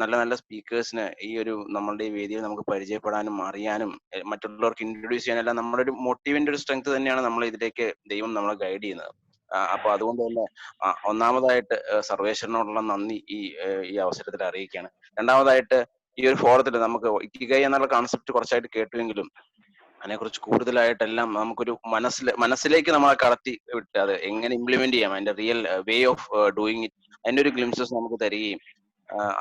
നല്ല സ്പീക്കേഴ്സിന് ഈ ഒരു നമ്മളുടെ ഈ വേദിയിൽ നമുക്ക് പരിചയപ്പെടാനും അറിയാനും മറ്റുള്ളവർക്ക് ഇൻട്രൊഡ്യൂസ് ചെയ്യാനെല്ലാം നമ്മുടെ ഒരു മോട്ടീവിന്റെ ഒരു സ്ട്രെങ്ത് തന്നെയാണ് നമ്മൾ ഇതിലേക്ക് ദൈവം നമ്മളെ ഗൈഡ് ചെയ്യുന്നത്. അപ്പൊ അതുകൊണ്ട് തന്നെ ഒന്നാമതായിട്ട് സർവേശ്വരനോടുള്ള നന്ദി ഈ അവസരത്തിൽ അറിയിക്കുകയാണ്. രണ്ടാമതായിട്ട് ഈ ഒരു ഫോറത്തിൽ നമുക്ക് ഇക്കിഗൈ എന്നുള്ള കോൺസെപ്റ്റ് കുറച്ചായിട്ട് കേട്ടുവെങ്കിലും അതിനെക്കുറിച്ച് കൂടുതലായിട്ടെല്ലാം നമുക്കൊരു മനസ്സിലേക്ക് നമ്മളെ കടത്തി വിട്ട് അത് എങ്ങനെ ഇംപ്ലിമെന്റ് ചെയ്യാം, അതിന്റെ real way of doing it, അതിന്റെ ഒരു ഗ്ലിംസസ് നമുക്ക് തരികയും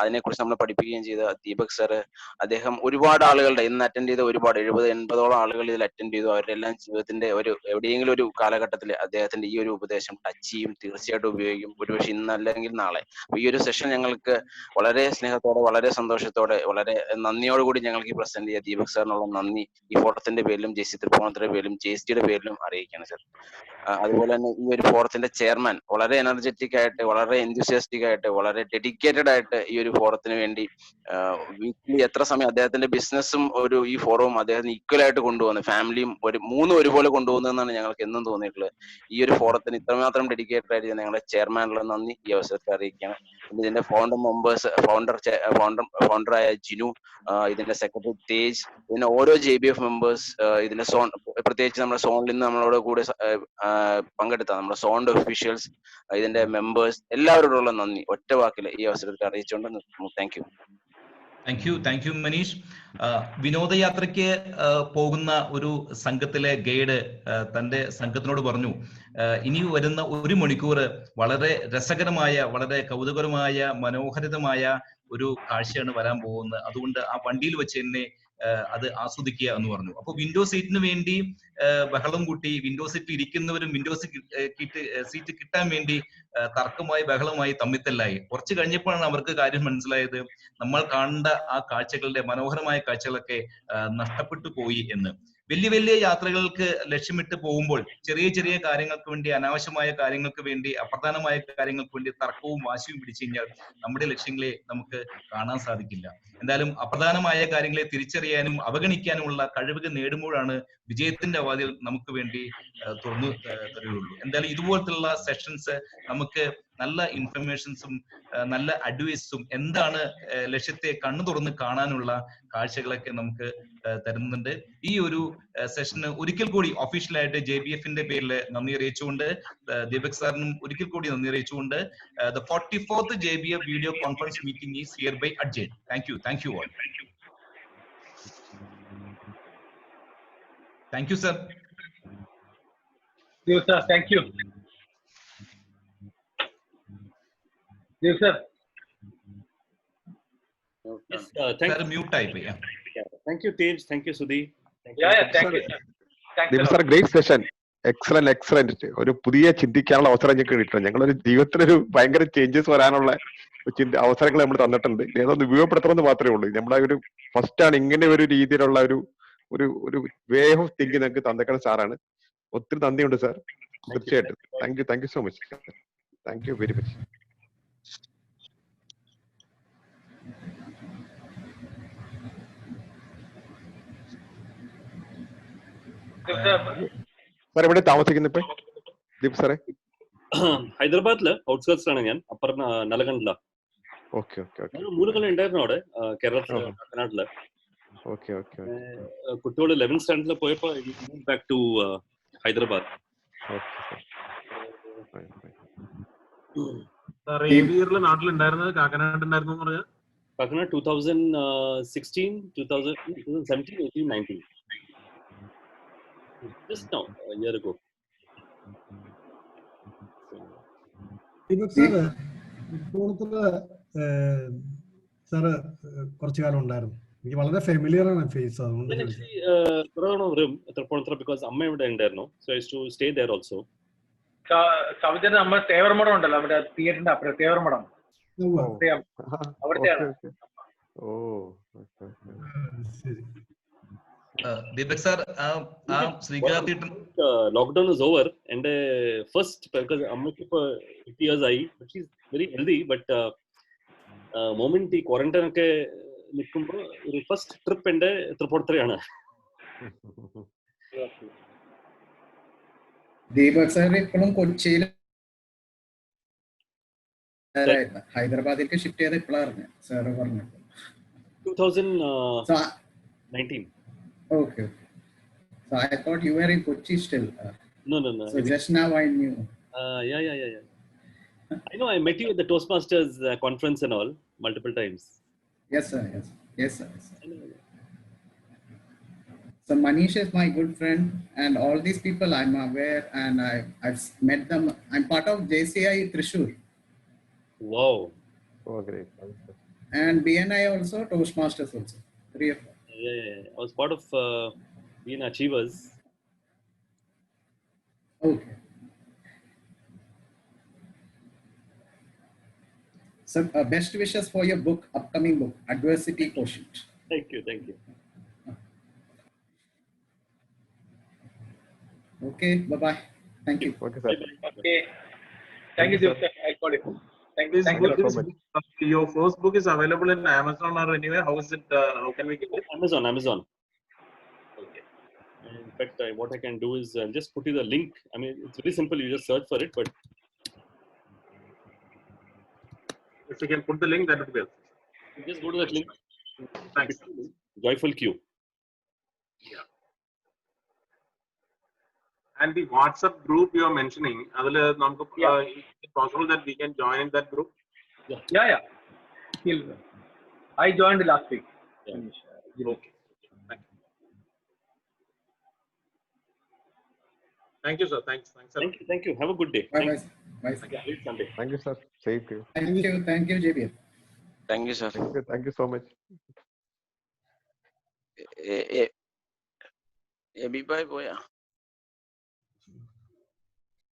അതിനെക്കുറിച്ച് നമ്മൾ പഠിപ്പിക്കുകയും ചെയ്ത ദീപക് സാറ്, അദ്ദേഹം ഒരുപാട് ആളുകളുടെ ഇന്ന് അറ്റൻഡ് ചെയ്ത ഒരുപാട് 70-80ഓളം ആളുകൾ ഇതിൽ അറ്റൻഡ് ചെയ്തു. അവരെല്ലാം ജീവിതത്തിന്റെ എവിടെയെങ്കിലും ഒരു കാലഘട്ടത്തിൽ അദ്ദേഹത്തിന്റെ ഈ ഒരു ഉപദേശം ടച്ച് ചെയ്യും, തീർച്ചയായിട്ടും ഉപയോഗിക്കും, ഒരുപക്ഷെ ഇന്നല്ലെങ്കിൽ നാളെ. അപ്പൊ ഈ ഒരു സെഷൻ ഞങ്ങൾക്ക് വളരെ സ്നേഹത്തോടെ, വളരെ സന്തോഷത്തോടെ, വളരെ നന്ദിയോടുകൂടി ഞങ്ങൾക്ക് ഈ പ്രസന്റ് ചെയ്യാം. ദീപക് സാറിനുള്ള നന്ദി ഈ ഫോറത്തിന്റെ പേരിലും JC തൃപ്പൂണിത്തുറയുടെ പേരിലും JSTയുടെ പേരിലും അറിയിക്കുകയാണ് സാർ. അതുപോലെ തന്നെ ഈ ഒരു ഫോറത്തിന്റെ ചെയർമാൻ വളരെ എനർജറ്റിക് ആയിട്ട്, വളരെ എൻതൂസിയാസ്റ്റിക് ആയിട്ട്, വളരെ ഡെഡിക്കേറ്റഡ് ആയിട്ട് ഈ ഒരു ഫോറത്തിന് വേണ്ടി വീക്കിലി എത്ര സമയം അദ്ദേഹത്തിന്റെ ബിസിനസ്സും ഈ ഫോറവും അദ്ദേഹത്തിന് ഈക്വൽ ആയിട്ട് കൊണ്ടുപോകുന്നത്, ഫാമിലിയും മൂന്നും ഒരുപോലെ കൊണ്ടുപോകുന്നതെന്നാണ് ഞങ്ങൾക്ക് എന്നും തോന്നിയിട്ടുള്ളത്. ഈ ഒരു ഫോറത്തിന് ഇത്രമാത്രം ഡെഡിക്കേറ്റഡ് ആയിട്ട് ഞങ്ങളുടെ ചെയർമാനുള്ള നന്ദി ഈ അവസരത്തിൽ അറിയിക്കുകയാണ്. ഇതിന്റെ ഫൗണ്ടറായ ജിനു, ഇതിന്റെ സെക്രട്ടറി തേജ്, പിന്നെ ഓരോ JBF മെമ്പേഴ്സ്, ഇതിന്റെ സോൺ, പ്രത്യേകിച്ച് നമ്മുടെ സോണിൽ നിന്ന് നമ്മളോട് കൂടെ പങ്കെടുത്ത നമ്മുടെ സോണ്ട് ഒഫീഷ്യൽസ്, ഇതിന്റെ മെമ്പേഴ്സ്, എല്ലാവരോടുള്ള നന്ദി ഒറ്റ വാക്കിൽ ഈ അവസരത്തിൽ അറിയിച്ചുകൊണ്ട് നിർത്തുന്നു. Thank you Manish. വിനോദയാത്രയ്ക്ക് പോകുന്ന ഒരു സംഘത്തിലെ ഗൈഡ് തന്റെ സംഘത്തിനോട് പറഞ്ഞു, ഇനി വരുന്ന 1 മണിക്കൂർ വളരെ രസകരമായ, വളരെ കൗതുകരമായ, മനോഹരിതമായ ഒരു കാഴ്ചയാണ് വരാൻ പോകുന്നത്. അതുകൊണ്ട് ആ വണ്ടിയിൽ വെച്ച് തന്നെ അത് ആസ്വദിക്കുക എന്ന് പറഞ്ഞു. അപ്പൊ വിൻഡോ സീറ്റിന് വേണ്ടി ബഹളം കൂട്ടി, വിൻഡോ സീറ്റിൽ ഇരിക്കുന്നവരും വിൻഡോ സീറ്റ് കിട്ടാൻ വേണ്ടി തർക്കമായി, ബഹളമായി, തമ്മിത്തല്ലായി. കുറച്ച് കഴിഞ്ഞപ്പോഴാണ് അവർക്ക് കാര്യം മനസ്സിലായത്, നമ്മൾ കാണേണ്ട ആ കാഴ്ചകളുടെ, മനോഹരമായ കാഴ്ചകളൊക്കെ നഷ്ടപ്പെട്ടു പോയി എന്ന്. വലിയ വലിയ യാത്രകൾക്ക് ലക്ഷ്യമിട്ട് പോകുമ്പോൾ ചെറിയ ചെറിയ കാര്യങ്ങൾക്ക് വേണ്ടി, അനാവശ്യമായ കാര്യങ്ങൾക്ക് വേണ്ടി, അപ്രധാനമായ കാര്യങ്ങൾക്ക് വേണ്ടി തർക്കവും വാശിയും പിടിച്ചു കഴിഞ്ഞാൽ നമ്മുടെ ലക്ഷ്യങ്ങളെ നമുക്ക് കാണാൻ സാധിക്കില്ല. എന്തായാലും അപ്രധാനമായ കാര്യങ്ങളെ തിരിച്ചറിയാനും അവഗണിക്കാനുമുള്ള കഴിവുകൾ നേടുമ്പോഴാണ് വിജയത്തിന്റെ വാതിൽ നമുക്ക് വേണ്ടി തുറന്നു തരുകയുള്ളൂ. എന്തായാലും ഇതുപോലത്തുള്ള സെഷൻസ് നമുക്ക് നല്ല ഇൻഫർമേഷൻസും നല്ല അഡ്വൈസും, എന്താണ് ലക്ഷ്യത്തെ കണ്ണു തുറന്ന് കാണാനുള്ള കാഴ്ചകളൊക്കെ നമുക്ക് തരുന്നുണ്ട്. ഈ ഒരു സെഷന് ഒരിക്കൽ കൂടി ഒഫീഷ്യലായിട്ട് JBFന്റെ പേരിൽ നന്ദി അറിയിച്ചുകൊണ്ട്, ദീപക് സാറിനും ഒരിക്കൽ കൂടി നന്ദി അറിയിച്ചുകൊണ്ട്, the 44th JBF video conference meeting is hereby adjourned. Thank you all. Thank you, sir. Yes, sir. Thank you. Yes, sir. Yes, thank you. Mute type. Yeah. Thank you, Tej. Thank you, Sudhi. Thank you, sir. This is a great session. Excellent. ഒരു പുതിയ ചിന്തിക്കാനുള്ള അവസരം ഞങ്ങൾക്ക് കിട്ടണം. ഞങ്ങളൊരു ജീവിതത്തിലൊരു ഭയങ്കര changes വരാനുള്ള അവസരങ്ങൾ നമ്മൾ തന്നിട്ടുണ്ട്. അതൊന്ന് ഉപയോഗപ്പെടുത്തണമെന്ന് മാത്രമേ ഉള്ളൂ. നമ്മളെ ഒരു ഫസ്റ്റ് ആണ് ഇങ്ങനെ ഒരു രീതിയിലുള്ള ഒരു വേ ഓഫ് തിങ്കിങ് ഞങ്ങൾക്ക് തന്നേക്കുന്ന സാറാണ്. ഒത്തിരി നന്ദിയുണ്ട് സാർ. തീർച്ചയായിട്ടും. Thank you so much. Thank you very much. Sir എവിടെ താമസിക്കുന്നത് ഇപ്പൊ ദീപ് സാറേ? ഹൈദരാബാദില് ഔട്ട്സ്കേർട്സിലാണ് ഞാൻ, അപ്പർ നലഗണ്ടില. ഓക്കെ. 3 കൊല്ലം ഉണ്ടായിരുന്നു അവിടെ, കേരളത്തില്, കർണാടകത്തില്. കുട്ടികൾ 11th സ്റ്റാൻഡേർഡിൽ പോയപ്പോ ബാക്ക് ടു ഹൈദരാബാദ്. നാട്ടിലുണ്ടായിരുന്നത് Kakkanad 2016, 2017, 18, 19. Just now, a year ago. Sir കുറച്ചു കാലം ഉണ്ടായിരുന്നു. എനിക്ക് വളരെ ഫെമിലിയർ ആണ് ഫേസ്. അതുകൊണ്ട് because അമ്മ ഇവിടെ ഉണ്ടായിരുന്നു. So I used to stay there also. സൗജന്യ നമ്മൾ തേവർമഠം ഉണ്ടല്ലോ, അവിടെ തിയേറ്ററിന്റെ അപ്പുറം തേവർമഠം, അവിടുത്തെയാണ്. Deepak sir, lockdown is over and first, because അമ്മയ്ക്ക് ഇപ്പൊ 50 years ആയി, but she's very healthy, but moment ഈ ക്വാറന്റൈൻ ഒക്കെ നിൽക്കുമ്പോൾ ഒരു ഫസ്റ്റ് ട്രിപ്പ് എന്റെ തൃപ്പൂണിത്തുറയാണ്. ദീപക് സാർ ഇപ്പോഴും കൊച്ചിയിൽ, ഹൈദരാബാദിലേക്ക് ഷിഫ്റ്റ് ചെയ്ത് ഇപ്പോഴാണ് സാറ് പറഞ്ഞത്. 2019. Okay. So I thought you were in Kochi still. No. So just now I knew. Yeah. I know I met you at the Toastmasters conference and all multiple times. Yes, sir. So Manish is my good friend, and all these people I'm aware, and I've met them. I'm part of JCI Thrissur. Wow. Oh, great. And BNI also, Toastmasters also. 3 of them. Yeah. I was part of being Achievers. Okay. So best wishes for your book, upcoming book, Adversity Quotient. Thank you. Okay, bye-bye. Thank you. Okay, sir. Okay. Thank you, sir. I got it. Thank you. Thank you so much. Your first book is available in Amazon or anywhere. How is it? How can we get it? Amazon. Okay. In fact, what I can do is just put you the link. I mean, it's very simple. You just search for it, but If you can put the link, that would be helpful. just go to that link. Thanks. Joyful Q. Yeah. And the WhatsApp group you are mentioning, is it possible that we can join in that group? Yeah. I joined last week. Yeah. Okay. Thank you, sir. Thanks. Thank you. Have a good day. Bye. Great Sunday. Thank you, sir. Safe to you. Thank you, JBF. Thank you, sir. Thank you so much. Bye, boy.